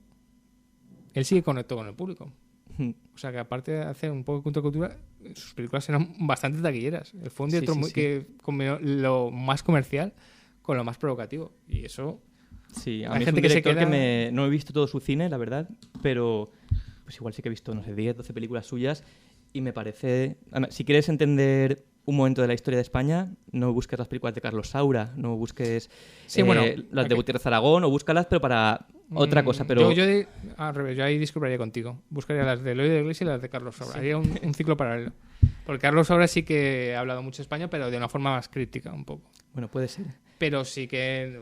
él sí que conectó con el público. O sea, que aparte de hacer un poco de contracultura, sus películas eran bastante taquilleras. Él fue un director que combinó lo más comercial con lo más provocativo, y eso... Sí, a mí es un director que no he visto todo su cine, la verdad, pero pues igual sí que he visto, 10, 12 películas suyas, y me parece... Si quieres entender un momento de la historia de España, no busques las películas de Carlos Saura, no busques las de Gutiérrez Aragón, o búscalas, pero para otra cosa. Pero yo al revés, yo ahí discreparía contigo. Buscaría las de Eloy de la Iglesia y las de Carlos Saura. Haría un ciclo paralelo. Porque Carlos Saura sí que ha hablado mucho de España, pero de una forma más crítica un poco. Bueno, puede ser. Pero sí que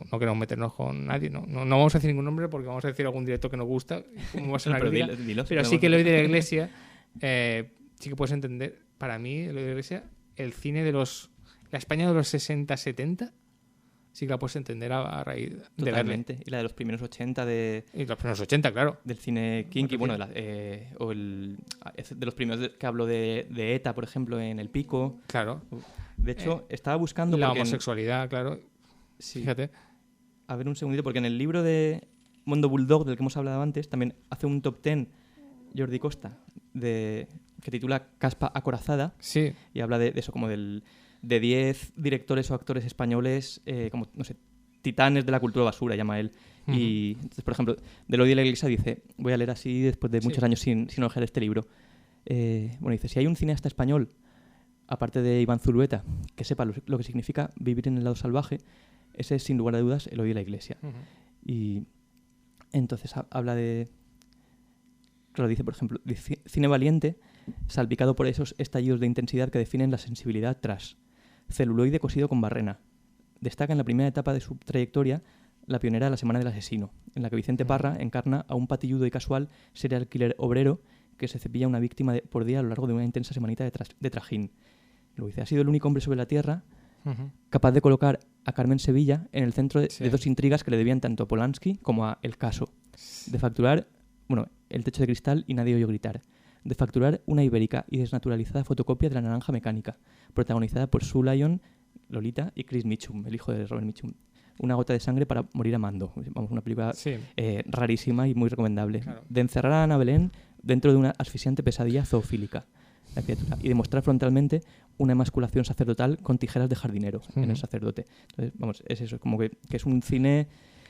no queremos meternos con nadie, no vamos a decir ningún nombre porque vamos a decir algún directo que nos gusta, como va a ser una crítica. Pero sí que Eloy de la Iglesia, sí que puedes entender, para mí, Eloy de la Iglesia, el cine de la España de los 60-70, sí que la puedes entender a raíz de totalmente. verle. Y la de los primeros 80 Y los primeros 80, claro. Del cine kinky, de los primeros que hablo de ETA, por ejemplo, en El Pico. Claro. De hecho, estaba buscando... La homosexualidad, claro. Sí. Fíjate. A ver, un segundito, porque en el libro de Mondo Bulldog, del que hemos hablado antes, también hace un top 10 Jordi Costa, que titula Caspa acorazada. Sí. Y habla de eso, como del de 10 directores o actores españoles, como, no sé, titanes de la cultura basura, llama él. Y, entonces, por ejemplo, del odio de la Iglesia dice, voy a leer así después de muchos años sin hojear este libro. Bueno, dice, si hay un cineasta español, aparte de Iván Zulueta, que sepa lo que significa vivir en el lado salvaje, ese es, sin lugar a dudas, el odio de la Iglesia. Y entonces habla de... Claro, dice, por ejemplo, cine valiente, salpicado por esos estallidos de intensidad que definen la sensibilidad trash. Celuloide cosido con barrena. Destaca en la primera etapa de su trayectoria la pionera La semana del asesino, en la que Vicente Parra encarna a un patilludo y casual serial killer obrero que se cepilla a una víctima por día a lo largo de una intensa semanita de trajín. Luego dice, ha sido el único hombre sobre la tierra capaz de colocar a Carmen Sevilla en el centro de dos intrigas que le debían tanto a Polanski como a El Caso. De facturar, El techo de cristal y Nadie oyó gritar. De facturar una ibérica y desnaturalizada fotocopia de La naranja mecánica, protagonizada por Sue Lyon, Lolita y Chris Mitchum, el hijo de Robert Mitchum. Una gota de sangre para morir amando. Vamos, una película rarísima y muy recomendable. Claro. De encerrar a Ana Belén dentro de una asfixiante pesadilla zoofílica, la criatura, y demostrar frontalmente una emasculación sacerdotal con tijeras de jardinero en el sacerdote. Entonces, vamos, es eso, como que es un cine...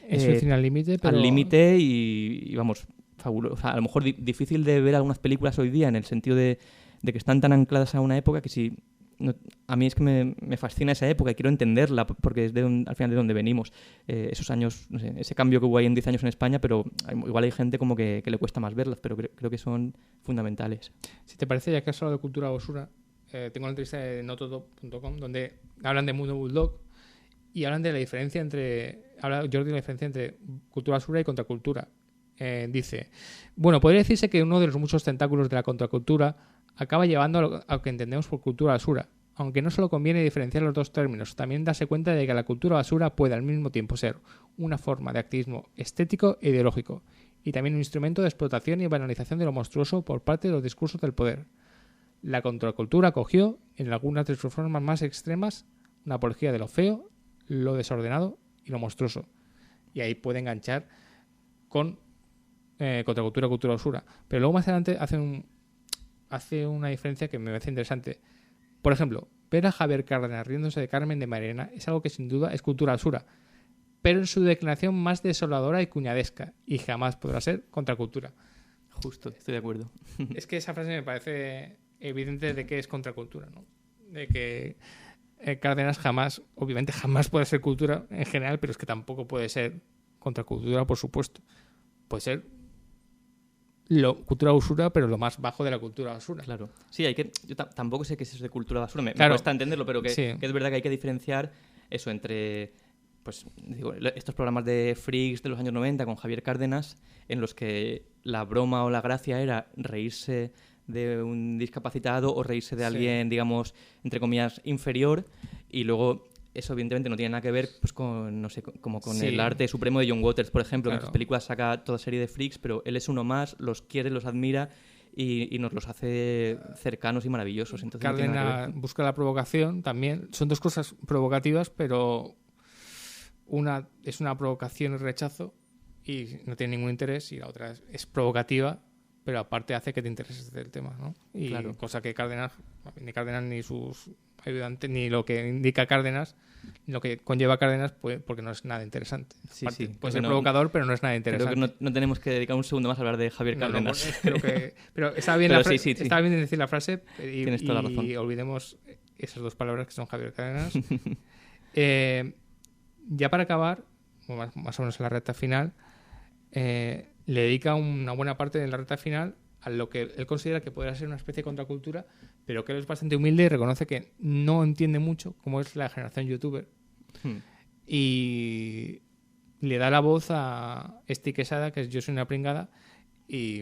Es un cine al límite, pero... Al límite y vamos, fabuloso. O sea, a lo mejor difícil de ver algunas películas hoy día en el sentido de que están tan ancladas a una época que si... No, a mí es que me fascina esa época y quiero entenderla porque es al final de donde venimos. Esos años, no sé, ese cambio que hubo ahí en 10 años en España, pero igual hay gente como que le cuesta más verlas, pero creo que son fundamentales. Si te parece, ya que has hablado de cultura basura, tengo una entrevista de notodo.com donde hablan de Mundo Bulldog y hablan de la diferencia habla Jordi de la diferencia entre cultura basura y contracultura. Dice, bueno, podría decirse que uno de los muchos tentáculos de la contracultura acaba llevando a lo que entendemos por cultura basura, aunque no solo conviene diferenciar los dos términos, también darse cuenta de que la cultura basura puede al mismo tiempo ser una forma de activismo estético e ideológico, y también un instrumento de explotación y banalización de lo monstruoso por parte de los discursos del poder. La contracultura acogió, en algunas de sus formas más extremas, una apología de lo feo, lo desordenado y lo monstruoso. Y ahí puede enganchar con contracultura, cultura basura. Pero luego más adelante hace una diferencia que me parece interesante. Por ejemplo, ver a Javier Cárdenas riéndose de Carmen de Mairena es algo que sin duda es cultura basura, pero en su declinación más desoladora y cuñadesca, y jamás podrá ser contracultura. Justo, estoy de acuerdo. Es que esa frase me parece evidente de que es contracultura, ¿no? De que Cárdenas obviamente jamás puede ser cultura en general, pero es que tampoco puede ser contracultura, por supuesto. Puede ser cultura basura, pero lo más bajo de la cultura basura. Claro. Sí, yo tampoco sé qué es eso de cultura basura, me claro. cuesta entenderlo, pero que es verdad que hay que diferenciar eso entre estos programas de Freaks de los años 90 con Javier Cárdenas, en los que la broma o la gracia era reírse de un discapacitado o reírse de alguien, digamos, entre comillas, inferior, y luego eso evidentemente no tiene nada que ver pues con, no sé, como con el arte supremo de John Waters, por ejemplo, claro, que en sus películas saca toda serie de freaks, pero él es uno más, los quiere, los admira y nos los hace cercanos y maravillosos. Entonces, Cárdenas busca la provocación también. Son dos cosas provocativas, pero una es una provocación y rechazo y no tiene ningún interés, y la otra es provocativa, pero aparte hace que te intereses del tema, ¿no? Y claro, cosa que ni Cárdenas ni sus ayudantes, ni lo que indica Cárdenas, ni lo que conlleva Cárdenas, pues, porque no es nada interesante. Aparte, puede ser provocador, pero no es nada interesante. Creo que no tenemos que dedicar un segundo más a hablar de Javier Cárdenas. Pero estaba bien, estaba bien decir la frase y toda la razón. Y olvidemos esas dos palabras que son Javier Cárdenas. Ya para acabar, más o menos en la recta final, le dedica una buena parte de la recta final a lo que él considera que podría ser una especie de contracultura, pero que él es bastante humilde y reconoce que no entiende mucho cómo es la generación youtuber. Y le da la voz a Esti Quesada, que es Yo soy una pringada, y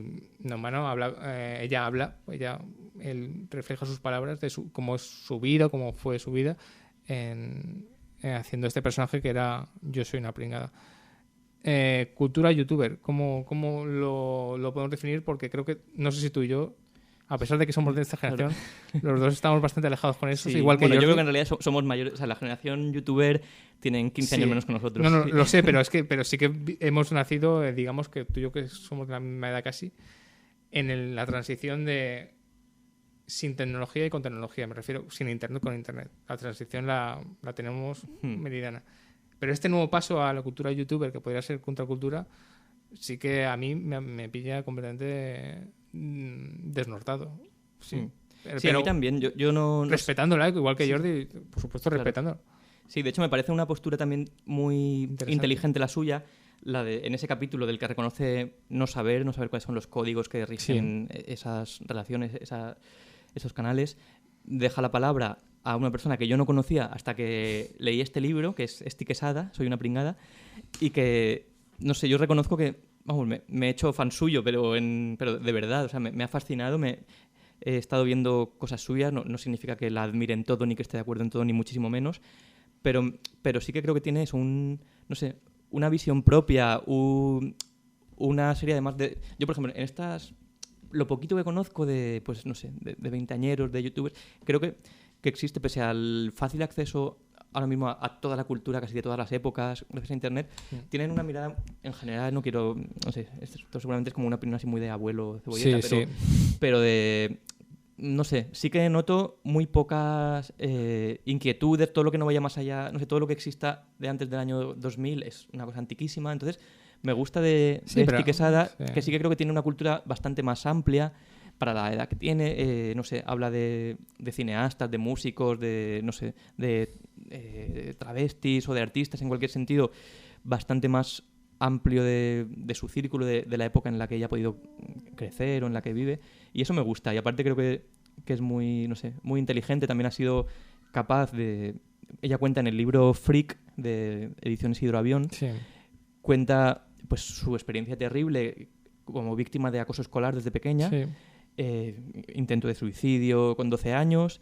él refleja sus palabras de cómo es su vida, cómo fue su vida haciendo este personaje que era Yo soy una pringada. Cultura youtuber, ¿cómo lo podemos definir? Porque creo que, no sé si tú y yo, a pesar de que somos de esta generación, los dos estamos bastante alejados con eso. Sí. Igual que yo creo que en realidad somos mayores, o sea, la generación youtuber tienen 15 años menos que nosotros. No, lo sé, pero sí que hemos nacido, digamos que tú y yo, que somos de la misma edad casi, en la transición de sin tecnología y con tecnología. Me refiero sin internet con internet. La transición la tenemos meridiana. Pero este nuevo paso a la cultura youtuber, que podría ser contracultura, sí que a mí me pilla completamente desnortado. Sí. Sí, a mí también. Yo no... Respetándola, igual que Jordi, por supuesto, respetándola. Sí, de hecho me parece una postura también muy inteligente la suya, la de en ese capítulo del que reconoce no saber cuáles son los códigos que rigen esas relaciones, esos canales. Deja la palabra a una persona que yo no conocía hasta que leí este libro, que es Esti Quesada, Soy una pringada, y que, no sé, yo reconozco que, vamos, me he hecho fan suyo, pero de verdad, o sea, me ha fascinado, he estado viendo cosas suyas, no significa que la admire en todo, ni que esté de acuerdo en todo, ni muchísimo menos, pero sí que creo que tiene eso, no sé, una visión propia, una serie además de... Yo, por ejemplo, en lo poquito que conozco de, pues no sé, de veinteañeros, de youtubers, creo que existe, pese al fácil acceso ahora mismo a toda la cultura, casi de todas las épocas, gracias a internet, tienen una mirada, en general, no sé, esto seguramente es como una opinión así muy de abuelo cebolleta, pero de... No sé, sí que noto muy pocas inquietudes, todo lo que no vaya más allá, no sé, todo lo que exista de antes del año 2000 es una cosa antiquísima, entonces me gusta de Esti Quesada, que sí que creo que tiene una cultura bastante más amplia para la edad que tiene, no sé, habla de cineastas, de músicos, de, no sé, de travestis o de artistas en cualquier sentido, bastante más amplio de su círculo, de la época en la que ella ha podido crecer o en la que vive, y eso me gusta, y aparte creo que es muy, no sé, muy inteligente, también ha sido capaz de... Ella cuenta en el libro Freak de Ediciones Hidroavión, cuenta pues su experiencia terrible como víctima de acoso escolar desde pequeña, intento de suicidio con 12 años,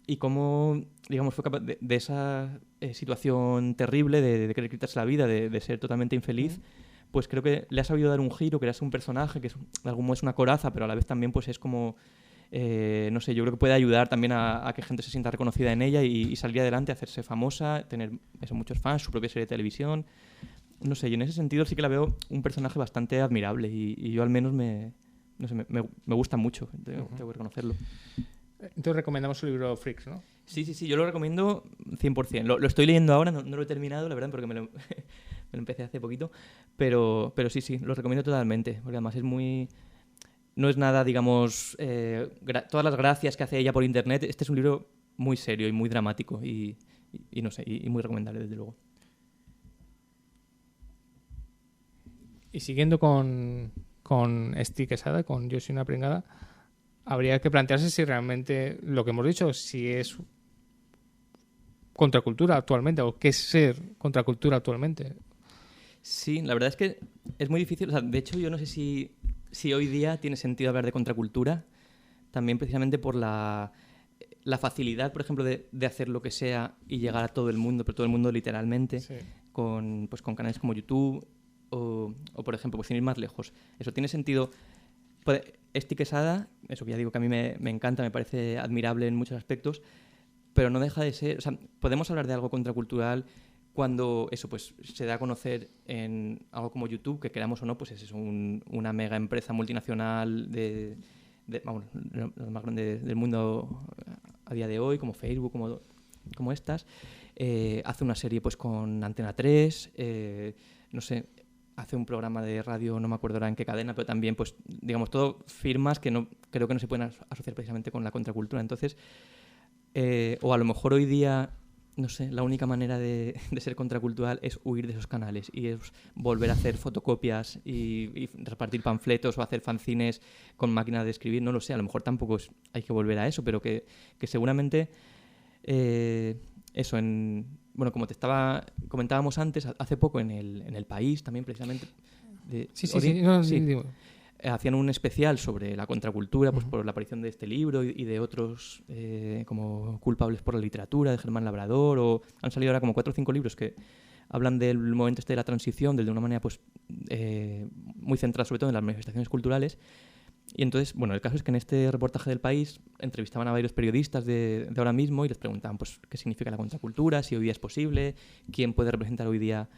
y cómo, digamos, fue capaz de esa situación terrible de querer quitarse la vida, de ser totalmente infeliz, pues creo que le ha sabido dar un giro, crearse un personaje que de algún modo es una coraza, pero a la vez también pues es como, no sé, yo creo que puede ayudar también a que gente se sienta reconocida en ella y salir adelante, hacerse famosa, tener muchos fans, su propia serie de televisión. No sé, y en ese sentido sí que la veo un personaje bastante admirable y yo al menos me gusta mucho, tengo que reconocerlo. Entonces recomendamos su libro Freaks, ¿no? Sí, yo lo recomiendo 100%. Lo estoy leyendo ahora, no lo he terminado, la verdad, porque me lo empecé hace poquito, pero sí, lo recomiendo totalmente, porque además es muy... No es nada, digamos, todas las gracias que hace ella por internet. Este es un libro muy serio y muy dramático y no sé, y muy recomendable, desde luego. Y siguiendo con Esti Quesada, con Yo soy una pringada, habría que plantearse si realmente lo que hemos dicho, si es contracultura actualmente o qué es ser contracultura actualmente. Sí, la verdad es que es muy difícil. O sea, de hecho, yo no sé si hoy día tiene sentido hablar de contracultura, también precisamente por la facilidad, por ejemplo, de hacer lo que sea y llegar a todo el mundo, pero todo el mundo literalmente, con canales como YouTube o por ejemplo, pues sin ir más lejos. Eso tiene sentido. Esti Quesada, eso que ya digo que a mí me encanta, me parece admirable en muchos aspectos, pero no deja de ser... O sea, podemos hablar de algo contracultural cuando eso pues se da a conocer en algo como YouTube, que queramos o no, pues es eso, una mega empresa multinacional vamos, la más grande del mundo a día de hoy, como Facebook, como estas. Hace una serie pues con Antena 3, no sé... Hace un programa de radio, no me acuerdo ahora en qué cadena, pero también, pues, digamos, todo firmas que creo que no se pueden asociar precisamente con la contracultura. Entonces, o a lo mejor hoy día, no sé, la única manera de ser contracultural es huir de esos canales y es volver a hacer fotocopias y repartir panfletos o hacer fanzines con máquina de escribir, no lo sé, a lo mejor tampoco hay que volver a eso, pero que seguramente eso bueno, como comentábamos antes, hace poco en el País también precisamente... hacían un especial sobre la contracultura, pues por la aparición de este libro y de otros como Culpables por la literatura, de Germán Labrador, o han salido ahora como 4 o 5 libros que hablan del momento de la transición de una manera pues muy centrada sobre todo en las manifestaciones culturales. Y entonces, bueno, el caso es que en este reportaje del País entrevistaban a varios periodistas de ahora mismo y les preguntaban pues qué significa la contracultura, si hoy día es posible, quién puede representar hoy día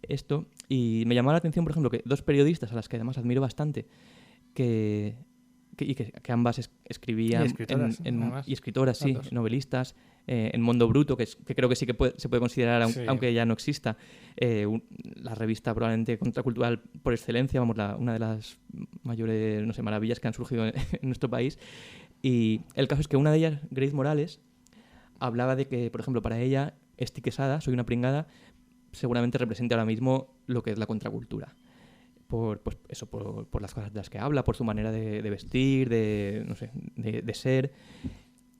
esto. Y me llamó la atención, por ejemplo, que 2 periodistas a las que además admiro bastante, que que ambas escribían Y escritoras, además. y escritoras, sí, Las dos. novelistas, en Mondo Bruto, que creo que sí que se puede considerar, Sí. aunque ya no exista, la revista probablemente contracultural por excelencia, vamos, una de las mayores, no sé, maravillas que han surgido en nuestro país. Y el caso es que una de ellas, Grace Morales, hablaba de que, por ejemplo, para ella, Esti Quesada, Soy una pringada, seguramente representa ahora mismo lo que es la contracultura. Por las cosas de las que habla, por su manera de vestir, no sé, de ser.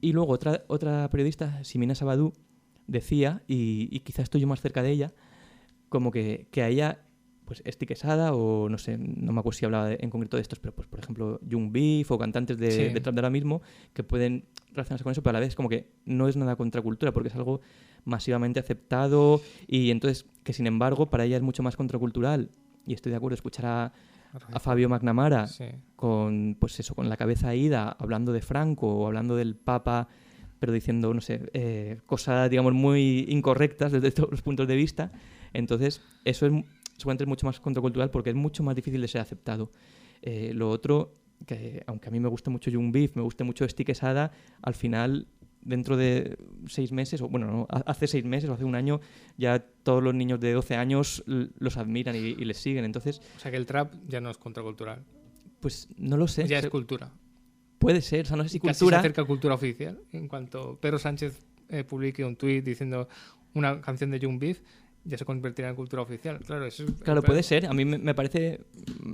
Y luego otra periodista, Simina Sabadú, decía, y quizás estoy yo más cerca de ella, como que a ella, pues Esti Quesada, o no sé, no me acuerdo si hablaba en concreto de estos, pero pues por ejemplo Young Beef o cantantes de trap de ahora mismo, que pueden relacionarse con eso, pero a la vez como que no es nada contracultura, porque es algo masivamente aceptado, y entonces que sin embargo para ella es mucho más contracultural, y estoy de acuerdo, escuchar a Fabio McNamara Sí. con, pues eso, con la cabeza ida, hablando de Franco o hablando del Papa, pero diciendo, no sé, cosas, digamos, muy incorrectas desde todos los puntos de vista. Entonces, eso seguramente es mucho más contracultural porque es mucho más difícil de ser aceptado. Lo otro, que aunque a mí me gusta mucho Young Beef, me gusta mucho Esti Quesada, al final, dentro de 6 meses, o bueno, no, hace 6 meses o hace un año, ya todos los niños de 12 años los admiran y les siguen. Entonces, O sea que el trap ya no es contracultural. pues no lo sé. Ya es cultura. Puede ser, o sea, no sé si Casi se cultura... acerca a cultura oficial. En cuanto Pedro Sánchez publique un tuit diciendo una canción de Young Beef, ya se convertirá en cultura oficial. Claro, eso es, Claro, puede ser. A mí me parece...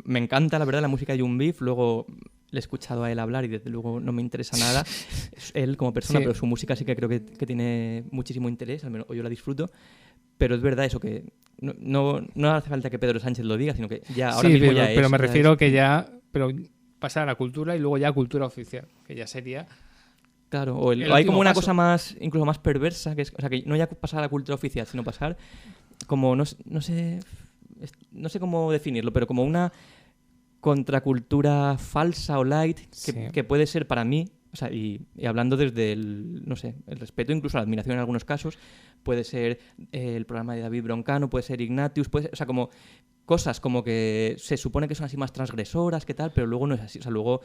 Me encanta, la verdad, la música de Young Beef. Luego le he escuchado a él hablar y desde luego no me interesa nada él como persona, Sí. pero su música sí que creo que tiene muchísimo interés, al menos yo la disfruto. Pero es verdad eso, que no hace falta que Pedro Sánchez lo diga, sino que ya ahora sí, mismo pero, ya es. pero me ya refiero es. que ya... Pero pasar a la cultura y luego ya a cultura oficial, que ya sería... Claro, o el hay último como una paso. cosa más, incluso más perversa, que es, o sea, que no ya pasar a la cultura oficial, sino pasar como, no sé cómo definirlo, pero como una contracultura falsa o light Sí. que puede ser para mí, o sea, y hablando desde el, no sé, el respeto, incluso la admiración en algunos casos, puede ser el programa de David Broncano, puede ser Ignatius, puede ser, o sea, como cosas como que se supone que son así más transgresoras, que tal, pero luego no es así, o sea, luego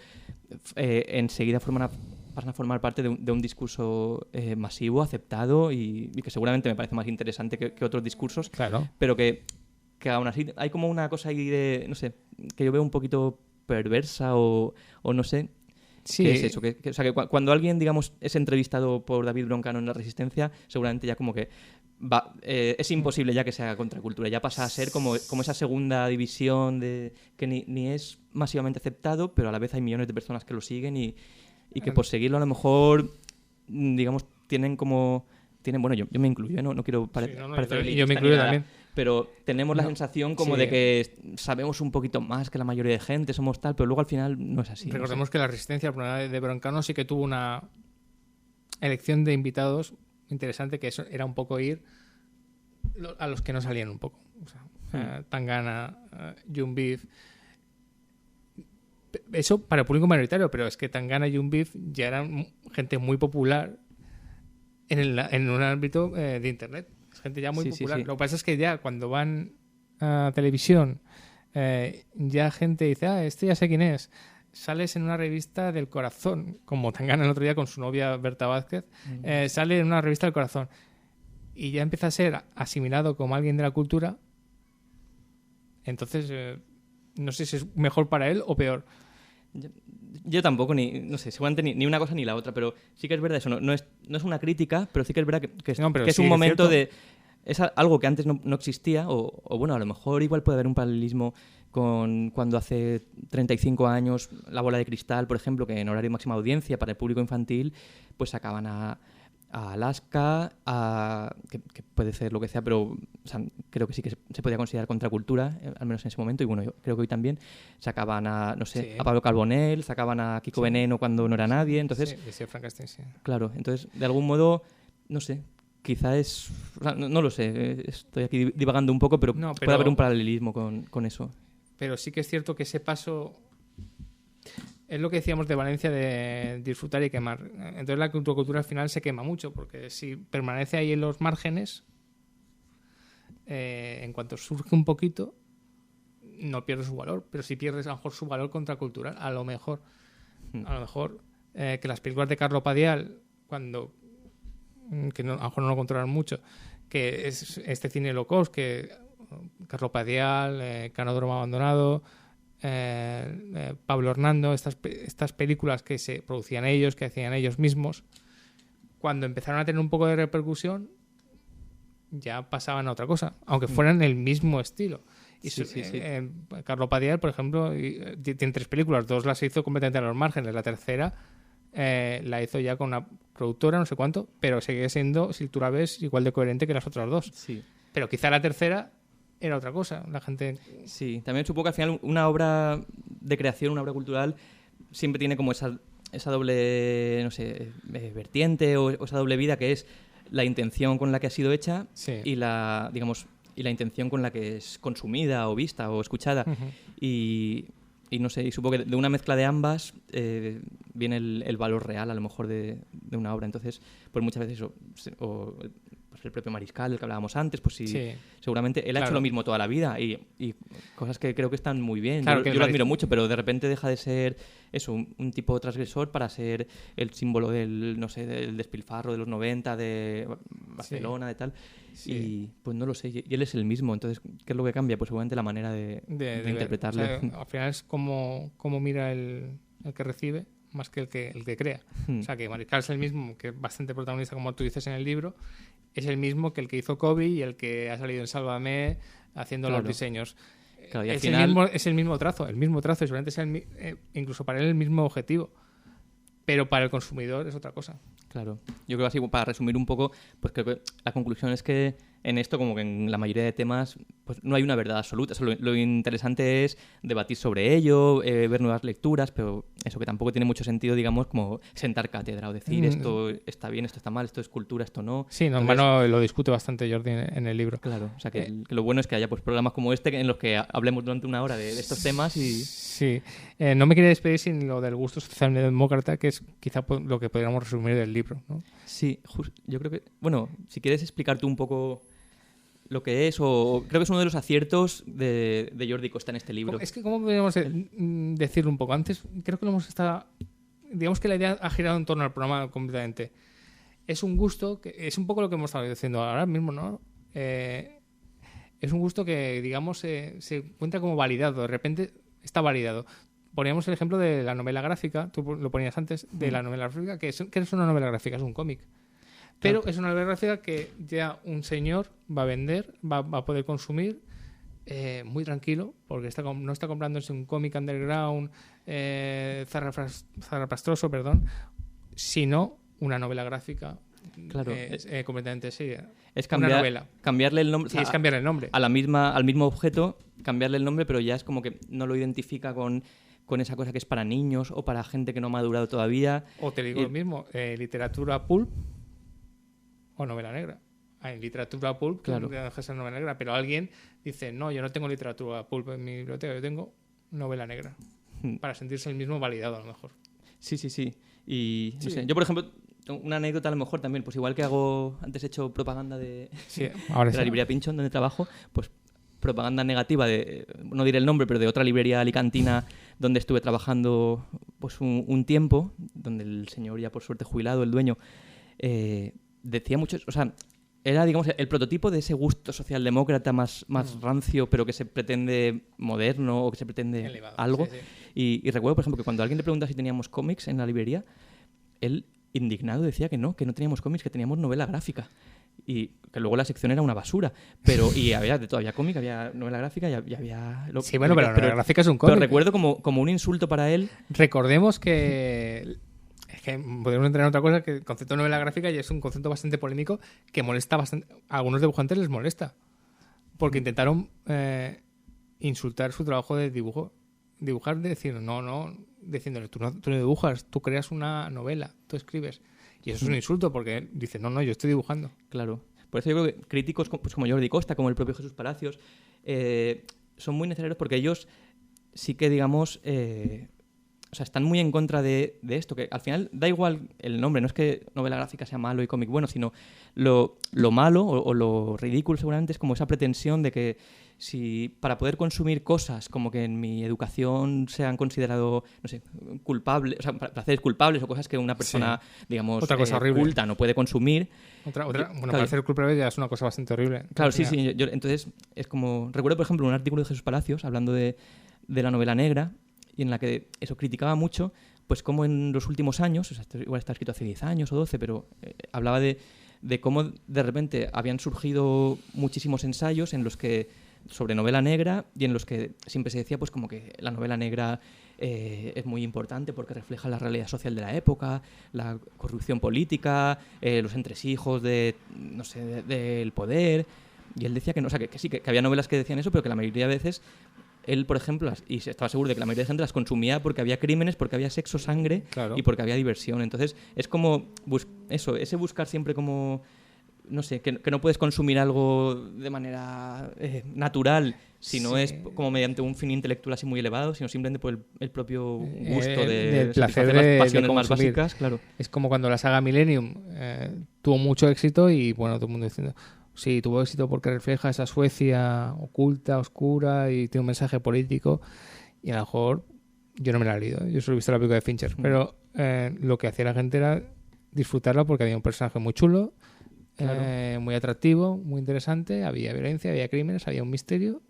enseguida pasan a formar parte de un discurso masivo, aceptado y que seguramente me parece más interesante que otros discursos, Claro. pero que aún así hay como una cosa ahí de, no sé, que yo veo un poquito perversa o no sé. Sí. ¿Qué es eso? O sea, que cuando alguien, digamos, es entrevistado por David Broncano en La Resistencia, seguramente ya como que es imposible ya que sea contracultura. Ya pasa a ser como esa segunda división de que ni es masivamente aceptado, pero a la vez hay millones de personas que lo siguen y que por seguirlo a lo mejor, digamos, bueno, yo me incluyo, no quiero parecer yo me incluyo también. pero tenemos la sensación como sí. de que sabemos un poquito más que la mayoría de gente, somos tal, pero luego al final no es así. Recordemos que la Resistencia, el programa de Broncano, sí que tuvo una elección de invitados interesante, que eso era un poco ir a los que no salían un poco. O sea, Tangana, Young Beef. Eso para el público mayoritario, pero es que Tangana y Young Beef ya eran gente muy popular en un ámbito de internet. Es gente ya muy Sí, popular. sí. Lo que pasa es que ya cuando van a televisión, ya gente dice, este ya sé quién es. Sales en una revista del corazón, como Tangana el otro día con su novia Berta Vázquez, sale en una revista del corazón y ya empieza a ser asimilado como alguien de la cultura. Entonces, no sé si es mejor para él o peor. Yo tampoco, no sé, seguramente ni una cosa ni la otra, pero sí que es verdad eso, no es una crítica, pero sí que es verdad que es sí, un momento cierto. es algo que antes no existía, o bueno, a lo mejor igual puede haber un paralelismo con cuando hace 35 años La Bola de Cristal, por ejemplo, que en horario de máxima audiencia para el público infantil, pues sacaban a Alaska, que puede ser lo que sea, pero o sea, creo que sí que se podía considerar contracultura, al menos en ese momento, y bueno, yo creo que hoy también sacaban a Pablo Carbonell, sacaban a Kiko Veneno cuando no era nadie, entonces... Sí, Frankenstein, sí. Claro, entonces, de algún modo, no sé, quizá es... O sea, no lo sé, estoy aquí divagando un poco, pero puede haber un paralelismo con eso. Pero sí que es cierto que ese paso... Es lo que decíamos de Valencia de disfrutar y quemar. Entonces la cultura al final se quema mucho, porque si permanece ahí en los márgenes, en cuanto surge un poquito, no pierde su valor. Pero si pierdes a lo mejor su valor contracultural, a lo mejor. A lo mejor que las películas de Carlo Padial, que no, a lo mejor no lo controlan mucho, que es este cine low cost, que Carlo Padial, Canódromo Abandonado, Pablo Hernando, estas películas que se producían ellos, que hacían ellos mismos, cuando empezaron a tener un poco de repercusión, ya pasaban a otra cosa, aunque fueran el mismo estilo. Y sí. Carlo Padial, por ejemplo, tiene 3 películas, 2 las hizo completamente a los márgenes, la tercera la hizo ya con una productora, no sé cuánto, pero sigue siendo, si tú la ves, igual de coherente que las otras 2. Sí. Pero quizá la tercera era otra cosa. La gente... Sí, también supongo que al final una obra de creación, una obra cultural, siempre tiene como esa doble, no sé, vertiente o esa doble vida que es la intención con la que ha sido hecha y la intención con la que es consumida o vista o escuchada. Y no sé, y supongo que de una mezcla de ambas viene el valor real a lo mejor de una obra. Entonces, pues muchas veces pues el propio Mariscal, del que hablábamos antes, pues sí. Seguramente él ha hecho lo mismo toda la vida y cosas que creo que están muy bien. Claro, yo lo admiro mucho, pero de repente deja de ser eso, un tipo transgresor para ser el símbolo del despilfarro de los 90, de Barcelona, de tal. Sí. Y pues no lo sé, y él es el mismo. Entonces, ¿qué es lo que cambia? Pues seguramente la manera de interpretarlo. O sea, al final es como mira el que recibe más que el que crea. O sea, que Mariscal es el mismo, que es bastante protagonista, como tú dices en el libro, es el mismo que el que hizo Kobe y el que ha salido en Sálvame haciendo los diseños. Claro, y al final... es el mismo trazo, y seguramente sea incluso para él el mismo objetivo, pero para el consumidor es otra cosa. Claro. Yo creo así, para resumir un poco, pues creo que la conclusión es que en esto, como que en la mayoría de temas, pues no hay una verdad absoluta. Lo interesante es debatir sobre ello, ver nuevas lecturas, pero eso que tampoco tiene mucho sentido, digamos, como sentar cátedra o decir esto está bien, esto está mal, esto es cultura, esto no. Sí, Norman lo discute bastante Jordi en el libro. Claro, o sea que lo bueno es que haya pues programas como este en los que hablemos durante una hora de estos temas y... Sí. No me quería despedir sin lo del gusto socialdemócrata, que es quizá lo que podríamos resumir del libro, ¿no? Sí, yo creo que... Bueno, si quieres explicar tú un poco lo que es, o creo que es uno de los aciertos de Jordi Costa en este libro. Es que, ¿cómo podríamos decirlo un poco? Antes creo que lo hemos estado... Digamos que la idea ha girado en torno al programa completamente. Es un gusto, que es un poco lo que hemos estado diciendo ahora mismo, ¿no? Es un gusto que, digamos, se encuentra como validado. De repente está validado. Poníamos el ejemplo de la novela gráfica, tú lo ponías antes, de la novela gráfica, que es una novela gráfica, es un cómic. Pero es una novela gráfica que ya un señor va a vender, va a poder consumir muy tranquilo, porque no está comprándose un cómic underground, zarrapastroso, sino una novela gráfica. Claro, completamente sí. Es una novela. Cambiarle el nombre. Sí, es cambiarle el nombre. Al mismo objeto, cambiarle el nombre, pero ya es como que no lo identifica con esa cosa que es para niños o para gente que no ha madurado todavía. O te digo lo mismo, literatura pulp o novela negra. En literatura pulp, claro, que deja ser novela negra, pero alguien dice, no, yo no tengo literatura pulp en mi biblioteca, yo tengo novela negra. Para sentirse el mismo validado, a lo mejor. Sí. Y no sé, yo, por ejemplo, una anécdota a lo mejor también, pues igual que antes he hecho propaganda de la librería Pinchón, donde trabajo, pues propaganda negativa no diré el nombre, pero de otra librería alicantina donde estuve trabajando pues un tiempo, donde el señor ya por suerte jubilado, el dueño, decía mucho, o sea, era, digamos, el prototipo de ese gusto socialdemócrata más rancio, pero que se pretende moderno o que se pretende elevado, algo. Sí. Y recuerdo, por ejemplo, que cuando alguien le preguntaba si teníamos cómics en la librería, él, indignado, decía que no teníamos cómics, que teníamos novela gráfica. Y que luego la sección era una basura. Y había de todo, había cómic, había novela gráfica y había... Sí, bueno, pero la novela gráfica es un cómic. Pero recuerdo como un insulto para él. Recordemos que... Es que podemos entrar en otra cosa, que el concepto de novela gráfica ya es un concepto bastante polémico que molesta bastante. A algunos dibujantes les molesta. Porque intentaron insultar su trabajo de dibujar, decir, diciéndole, tú no dibujas, tú creas una novela, tú escribes. Y eso es un insulto, porque él dice, no, yo estoy dibujando. Claro. Por eso yo creo que críticos pues como Jordi Costa, como el propio Jesús Palacios, son muy necesarios porque ellos sí que, digamos... o sea, están muy en contra de esto, que al final da igual el nombre, no es que novela gráfica sea malo y cómic bueno, sino lo malo o lo ridículo seguramente es como esa pretensión de que si para poder consumir cosas como que en mi educación se han considerado, no sé, culpables, o sea, placeres culpables o cosas que una persona, digamos, otra cosa horrible. culta no puede consumir. Bueno, claro, placer culpable ya es una cosa bastante horrible. Claro, sí. Entonces, es como... Recuerdo, por ejemplo, un artículo de Jesús Palacios hablando de la novela negra y en la que eso criticaba mucho, pues como en los últimos años, o sea, esto igual está escrito hace 10 años o 12, pero hablaba de cómo de repente habían surgido muchísimos ensayos en los que sobre novela negra y en los que siempre se decía pues como que la novela negra es muy importante porque refleja la realidad social de la época, la corrupción política, los entresijos del poder. Y él decía que no, o sea, que sí, que había novelas que decían eso, pero que la mayoría de veces él, por ejemplo, y estaba seguro de que la mayoría de gente las consumía porque había crímenes, porque había sexo, sangre, claro, y porque había diversión. Entonces es como ese buscar siempre como... No sé, que no puedes consumir algo de manera natural si no es como mediante un fin intelectual así muy elevado, sino simplemente por el propio gusto del placer satisfacer las pasiones de más consumir. básicas. Claro. Es como cuando la saga Millennium tuvo mucho éxito y, bueno, todo el mundo diciendo... Sí, tuvo éxito porque refleja esa Suecia oculta, oscura y tiene un mensaje político. Y a lo mejor yo no me la he leído. Yo solo he visto la película de Fincher. Pero lo que hacía la gente era disfrutarla porque había un personaje muy chulo, claro, muy atractivo, muy interesante. Había violencia, había crímenes, había un misterio.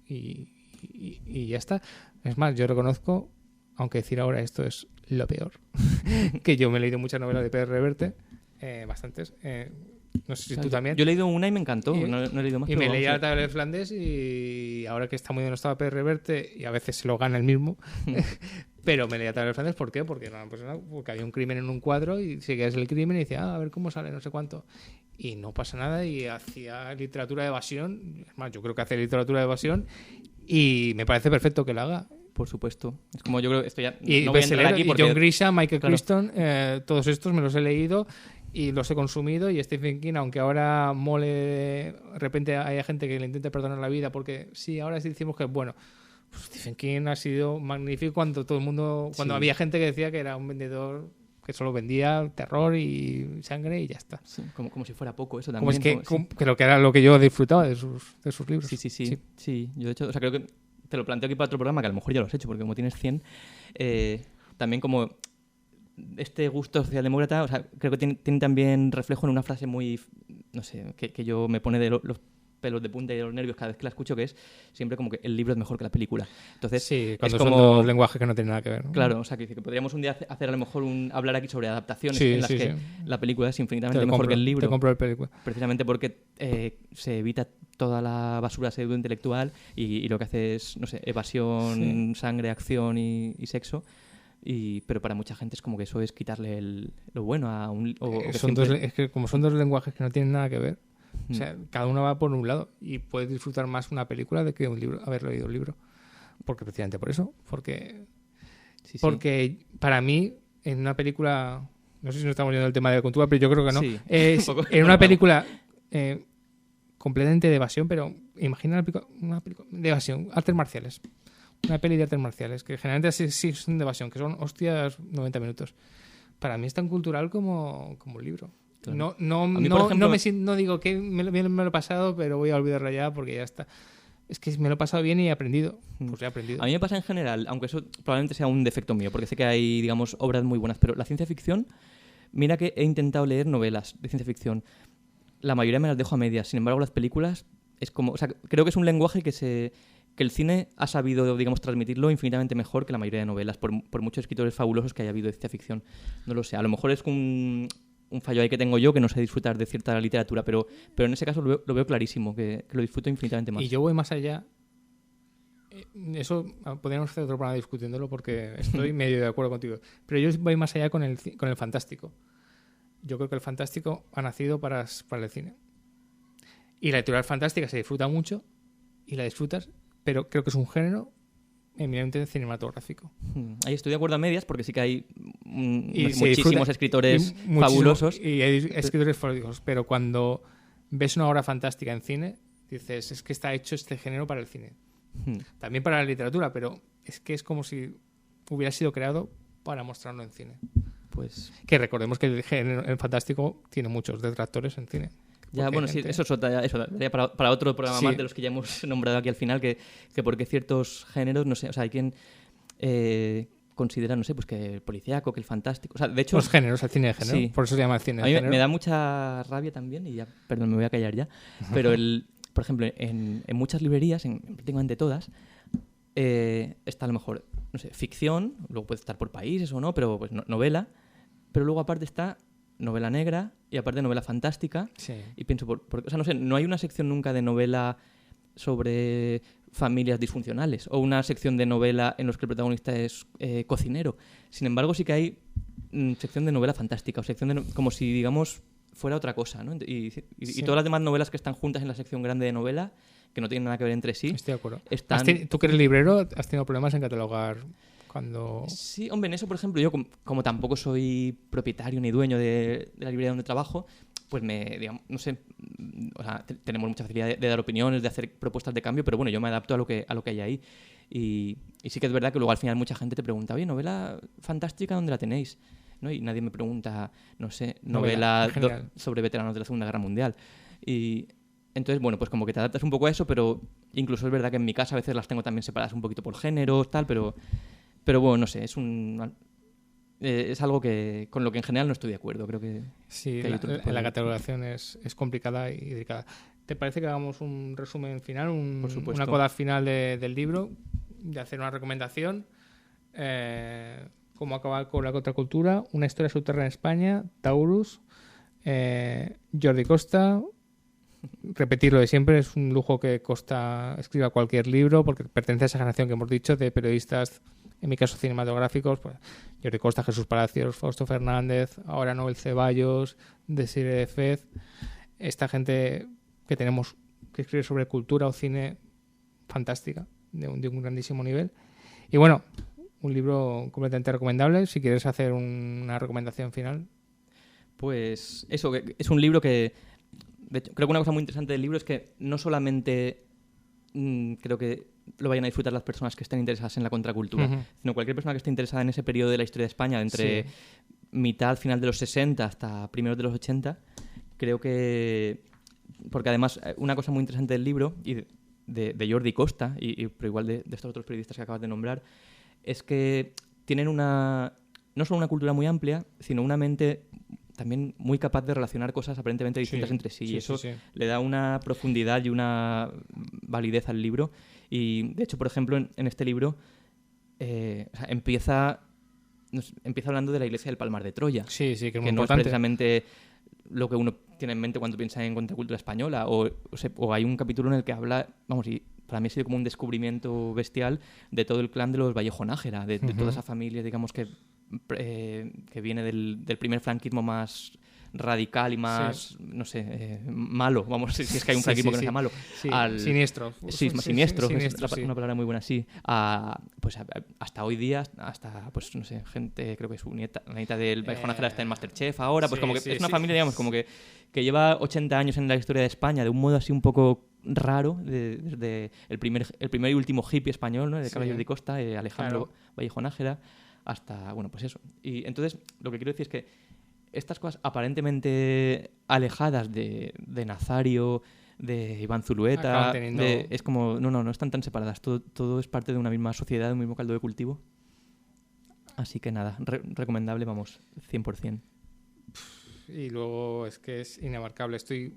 Y ya está. Es más, yo reconozco, aunque decir ahora esto es lo peor, que yo me he leído muchas novelas de Pérez Reverte, bastantes. No sé si tú también. Yo he leído una y me encantó. No he leído más. Y me leía La tabla de Flandes y ahora que está muy denostado Pérez Reverte y a veces se lo gana el mismo, pero me leía La tabla de Flandes, ¿por qué? Porque había un crimen en un cuadro y seguías el crimen y decía, a ver cómo sale, no sé cuánto. Y no pasa nada y hacía literatura de evasión. Es más, yo creo que hace literatura de evasión y me parece perfecto que la haga. Por supuesto. Es como yo creo que esto ya... Y no voy a entrar aquí porque... John Grisham, Michael Claro. Crichton, todos estos me los he leído y los he consumido, y Stephen King, aunque ahora mole, de repente haya gente que le intente perdonar la vida porque sí, ahora sí decimos que bueno, pues Stephen King ha sido magnífico cuando todo el mundo, cuando había gente que decía que era un vendedor que solo vendía terror y sangre y ya está. Sí, como si fuera poco eso Como también. es que lo que era lo que yo disfrutaba de sus libros. Sí. Yo de hecho, o sea, creo que te lo planteo aquí para otro programa, que a lo mejor ya lo has hecho, porque como tienes 100, también como este gusto socialdemócrata, o sea, creo que tiene también reflejo en una frase muy, no sé, que yo me pone de los pelos de punta y de los nervios cada vez que la escucho, que es siempre como que el libro es mejor que la película. Entonces, sí, cuando es como... son dos lenguajes que no tienen nada que ver, ¿no? Claro, o sea, que podríamos un día hacer a lo mejor hablar aquí sobre adaptaciones en las que la película es infinitamente mejor que el libro. Te compro el película. Precisamente porque se evita toda la basura pseudointelectual y lo que hace es, no sé, evasión, sangre, acción y sexo. Pero para mucha gente es como que eso es quitarle lo bueno a un... Es que como son dos lenguajes que no tienen nada que ver, o sea, cada uno va por un lado y puedes disfrutar más una película de que un libro, haber leído un libro. Porque precisamente por eso. Porque para mí, en una película... No sé si nos estamos yendo del tema de la cultura, pero yo creo que no. Sí, en una película completamente de evasión, pero imagina una película de evasión, artes marciales. Una peli de artes marciales, que generalmente sí son de evasión, que son hostias 90 minutos. Para mí es tan cultural como un libro. Claro. No digo que me lo he pasado, pero voy a olvidarlo ya porque ya está. Es que me lo he pasado bien y he aprendido. Pues he aprendido. A mí me pasa en general, aunque eso probablemente sea un defecto mío, porque sé que hay, digamos, obras muy buenas, pero la ciencia ficción, mira que he intentado leer novelas de ciencia ficción. La mayoría me las dejo a medias. Sin embargo, las películas es como... O sea, creo que es un lenguaje que el cine ha sabido, digamos, transmitirlo infinitamente mejor que la mayoría de novelas, por muchos escritores fabulosos que haya habido de ciencia ficción. No lo sé, a lo mejor es un fallo ahí que tengo yo, que no sé disfrutar de cierta literatura, pero en ese caso lo veo clarísimo, que lo disfruto infinitamente más. Y yo voy más allá. Eso podríamos hacer otro programa discutiéndolo porque estoy medio de acuerdo contigo. Pero yo voy más allá con el fantástico. Yo creo que el fantástico ha nacido para el cine. Y la literatura fantástica se disfruta mucho y la disfrutas, pero creo que es un género eminentemente cinematográfico. Ahí estoy de acuerdo a medias porque sí que hay muchísimos escritores fabulosos. Y hay escritores fabulosos, pero cuando ves una obra fantástica en cine, dices, es que está hecho este género para el cine. También para la literatura, pero es que es como si hubiera sido creado para mostrarlo en cine. Pues Que recordemos que el fantástico tiene muchos detractores en cine. ya, Porque bueno, hay sí, gente- eso daría para otro programa Sí. más de los que ya hemos nombrado aquí al final, que porque ciertos géneros, no sé, o sea, hay quien considera, no sé, pues que el policíaco, que el fantástico, o sea, de hecho, Los géneros, el cine de género. Sí. Por eso se llama el cine a de mí género. me da mucha rabia también, y ya, perdón, me voy a callar ya, pero por ejemplo, en muchas librerías, en prácticamente todas, está a lo mejor, no sé, ficción, luego puede estar por países o no, pero pues novela, pero luego aparte está novela negra y aparte novela fantástica. Sí. Y pienso, o sea, no sé, no hay una sección nunca de novela sobre familias disfuncionales o una sección de novela en los que el protagonista es cocinero. Sin embargo, sí que hay sección de novela fantástica o sección de como si, digamos, fuera otra cosa, ¿no? Y Sí. todas las demás novelas que están juntas en la sección grande de novela, que no tienen nada que ver entre sí, Estoy de acuerdo. están... Tú que eres librero, ¿has tenido problemas en catalogar cuando...? Sí, hombre, en eso, por ejemplo, yo como tampoco soy propietario ni dueño de la librería donde trabajo, pues digamos, no sé, o sea, tenemos mucha facilidad de dar opiniones, de hacer propuestas de cambio, pero bueno, yo me adapto a lo que hay ahí. Y sí que es verdad que luego al final mucha gente te pregunta, oye, novela fantástica, ¿dónde la tenéis? ¿No? Y nadie me pregunta, no sé, Novela, novela en general. sobre veteranos de la Segunda Guerra Mundial. Y entonces, bueno, pues como que te adaptas un poco a eso, pero incluso es verdad que en mi casa a veces las tengo también separadas un poquito por géneros, tal, pero bueno, no sé, es algo con lo que en general no estoy de acuerdo. Creo que Sí, que hay otro tipo la de- catalogación es complicada y delicada. ¿Te parece que hagamos un resumen final, Por supuesto. una coda final del libro, de hacer una recomendación? Cómo acabar con la contracultura, una historia subterránea en España, Taurus, Jordi Costa. Repetir lo de siempre, es un lujo que Costa escriba cualquier libro, porque pertenece a esa generación que hemos dicho de periodistas, en mi caso cinematográficos, pues Jordi Costa, Jesús Palacios, Fausto Fernández, ahora Noel Ceballos, Desiree de Fez, esta gente que tenemos que escribe sobre cultura o cine fantástica, de un grandísimo nivel. Y bueno, un libro completamente recomendable. Si quieres hacer una recomendación final. Pues eso, que es un libro que... De hecho, creo que una cosa muy interesante del libro es que no solamente creo que lo vayan a disfrutar las personas que estén interesadas en la contracultura, Ujú. sino cualquier persona que esté interesada en ese periodo de la historia de España, entre Sí. mitad, final de los 60 hasta primeros de los 80, creo que... Porque además, una cosa muy interesante del libro, y de Jordi Costa, pero igual de estos otros periodistas que acabas de nombrar, es que tienen no solo una cultura muy amplia, sino una mente también muy capaz de relacionar cosas aparentemente distintas entre sí. Y eso le da una profundidad y una validez al libro. Y, de hecho, por ejemplo, en este libro o sea, empieza hablando de la iglesia del Palmar de Troya. Sí, que es muy Que no es importante. precisamente lo que uno tiene en mente cuando piensa en contracultura española. O hay un capítulo en el que habla, vamos, y para mí ha sido como un descubrimiento bestial de todo el clan de los Vallejo Nájera, de toda esa familia, digamos, que viene del primer franquismo más radical y más, no sé, malo, vamos, si es que hay un franquismo que no sea malo. Sí, siniestro. Sí, más siniestro, que siniestro, es una palabra muy buena, sí. Hasta hoy día, hasta, pues, no sé, gente, creo que la nieta del Vallejo Nájera está en Masterchef ahora, pues sí, como que sí, es una sí. familia, digamos, como que lleva 80 años en la historia de España de un modo así un poco raro, desde el primer y último hippie español, ¿no? De Carlos de Costa, Alejandro Vallejo Nájera, hasta, bueno, pues eso. Y entonces, lo que quiero decir es que estas cosas aparentemente alejadas de Nazario, de Iván Zulueta, es como, no están tan separadas, todo es parte de una misma sociedad, de un mismo caldo de cultivo. Así que nada, recomendable, vamos, 100%. Y luego es que es inabarcable. Estoy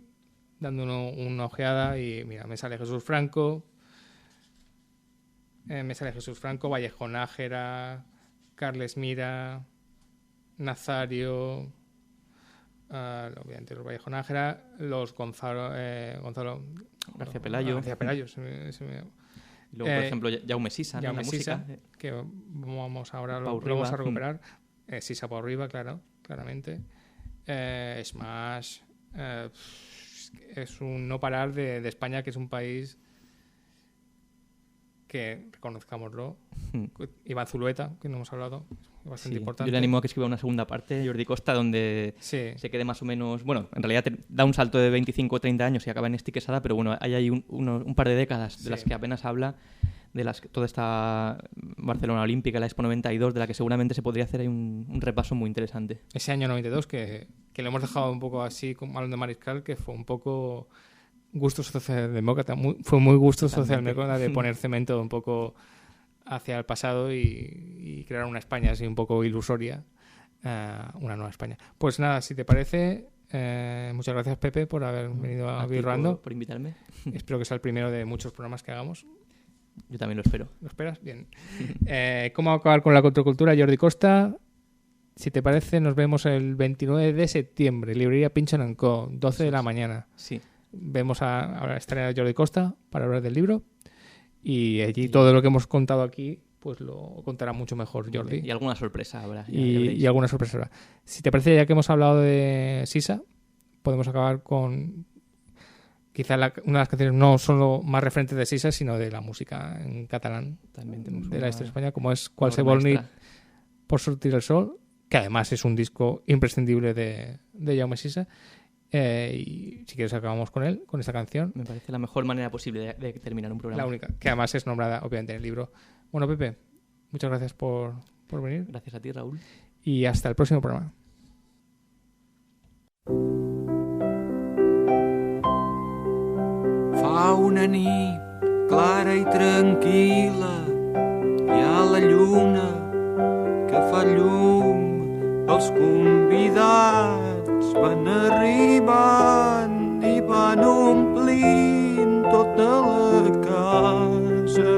dando una ojeada y mira, me sale Jesús Franco, Vallejo Nájera, Carles Mira, Nazario, obviamente los Vallejo Nájera, los Gonzalo García Pelayo. Y luego, por ejemplo, Jaume Sisa, ¿no? Jaume La Sisa, música. que vamos ahora lo Pau vamos a Riba. recuperar. Sisa Pau Riba, claramente. Smash. Es un no parar de España, que es un país que, reconozcámoslo, Iván Zulueta, que no hemos hablado, es bastante importante. Yo le animo a que escriba una segunda parte, Jordi Costa, donde se quede más o menos... Bueno, en realidad da un salto de 25 o 30 años y acaba en Esti Quesada, pero bueno, hay ahí un par de décadas de las que apenas habla, toda esta Barcelona Olímpica, la Expo 92, de la que seguramente se podría hacer ahí un repaso muy interesante. Ese año 92 que lo hemos dejado un poco así, como hablando de Mariscal, que fue un poco gusto socialdemócrata, fue muy gusto socialdemócrata de poner cemento un poco hacia el pasado y crear una España así un poco ilusoria, una nueva España. Pues nada, si te parece, muchas gracias, Pepe, por haber venido a Birrando. Por invitarme. Espero que sea el primero de muchos programas que hagamos. Yo también lo espero. ¿Lo esperas? Bien. ¿Cómo acabar con la contracultura? Jordi Costa. Si te parece, nos vemos el 29 de septiembre, librería Pinchon & Co, 12 de la mañana. Sí. Vemos a estar Jordi Costa para hablar del libro y allí todo lo que hemos contado aquí pues lo contará mucho mejor Jordi. Y alguna sorpresa habrá. Y alguna sorpresa habrá. Si te parece, ya que hemos hablado de Sisa, podemos acabar con quizá una de las canciones no solo más referentes de Sisa, sino de la música en catalán. También de la historia de España, como es Qualsevol nit por sortir el sol, que además es un disco imprescindible de Jaume Sisa. Y si quieres acabamos con él, con esta canción. Me parece la mejor manera posible de terminar un programa. La única, que además es nombrada obviamente en el libro. Bueno, Pepe, muchas gracias por venir. Gracias a ti, Raúl. Y hasta el próximo programa. Fa una nit clara i tranquil·la, hi ha la lluna que fa llum, els convidats van arribant i van omplint tota la casa.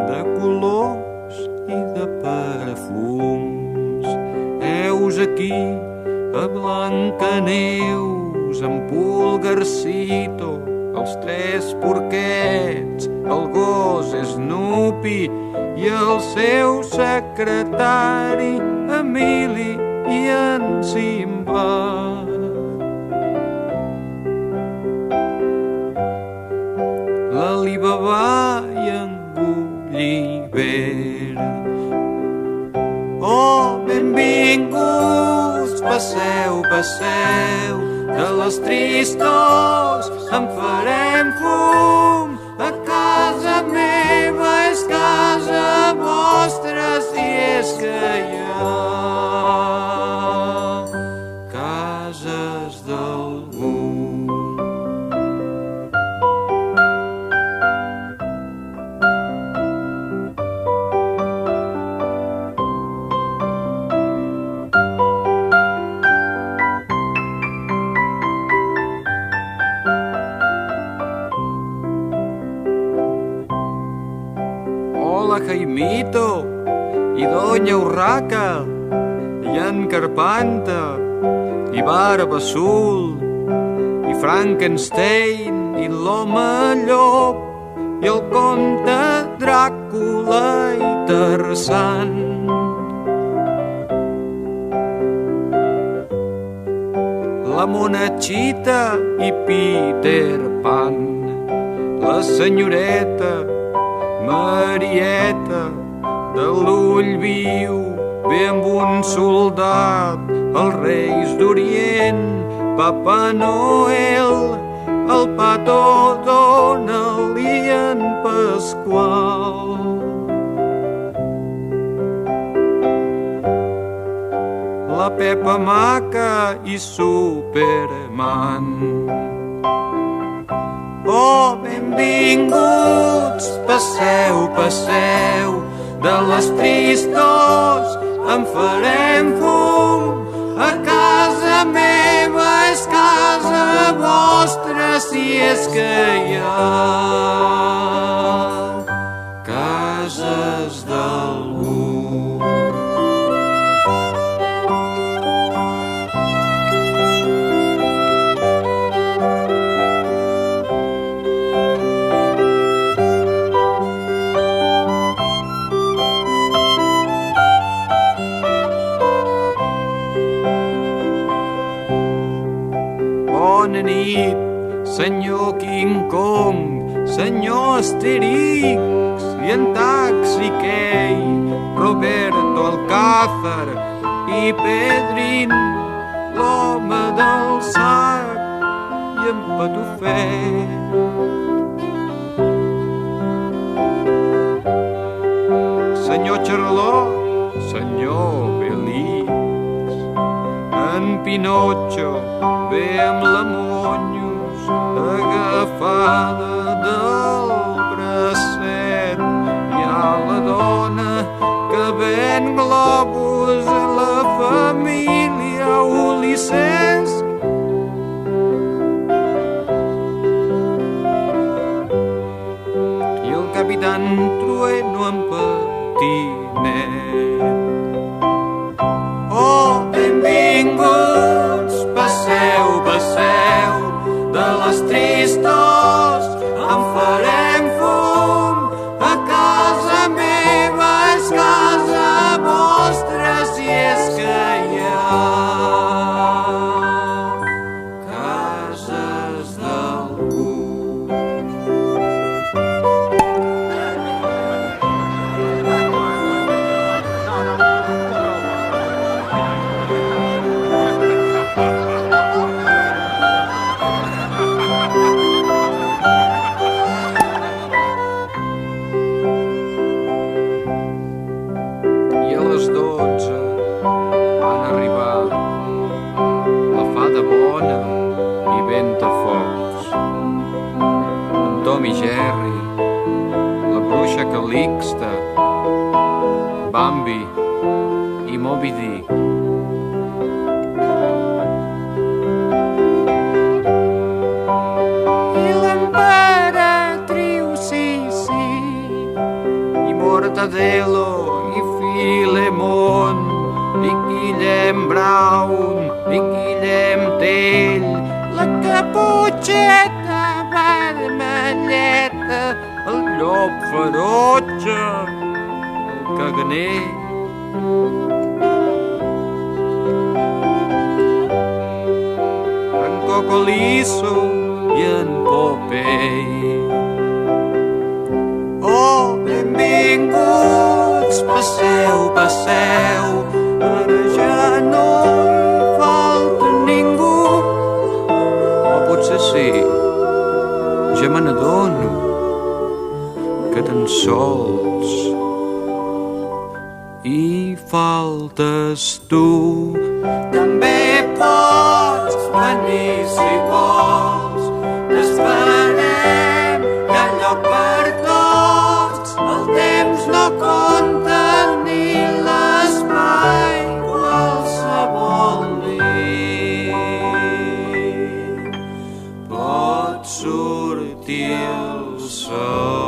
De colors i de perfums, heus aquí a Blancaneus, en Pulgarcito, els tres porquets, el gos Snoopy i el seu secretari Emili i en Simba. L'Alibaba i en Gulliver. Oh, benvinguts, passeu, passeu, de les tristors en farem fum. A casa meva és casa vostra, si és que hi ha cases d'algú. Jaimito i Doña Urraca i en Carpanta i Barba Azul i Frankenstein i l'home llop i el conte Dràcula i Tarzan. La Monachita i Peter Pan, la senyoreta Marieta de l'ull viu ve amb un soldat, els Reis d'Orient, Papa Noel, el Pato Donald i en Pasqual. La Pepa Maca i Superman. Oh, benvinguts, passeu, passeu, de les tristors en farem fum. A casa meva és casa vostra, si és que hi ha cases d'algú. Bona nit, senyor King Kong, senyor Asterix i en Taxi Key, Roberto Alcázar i Pedrín, l'home del sac i en patufet. Senyor Charlot, senyor Belix, en Pinotxo ve amb la Monyos agafada del bracet. Hi ha la dona que ven globus a la família Ulisses. I el capitán Trueno en patinet. Oh, benvinguts, passeu, passeu, de les tristos en farem fum. A casa meva és casa vostra, si és que hi ha cases d'algú. I a les 12 van arribar la fada bona i Ventafocs, en Tom i Jerry, la bruixa Calixta, Bambi i Moby Dick. I l'emperatriu Sissi, i Mortadelo i Filemón, i Guillem Brown i Guillem Tell, la Caputxeta vermelleta, el llop ferotge, el caganer. En Cocolizo i en Popeye. Oh, benvinguts, passeu, passeu, ara ja no hi falta ningú. O potser sí, ja me n'adono que tan sols hi faltes tu. També pots venir si vols, t'esperem, hi ha lloc per tots. El temps no compta ni l'espai, qualsevol nit pot sortir el sol.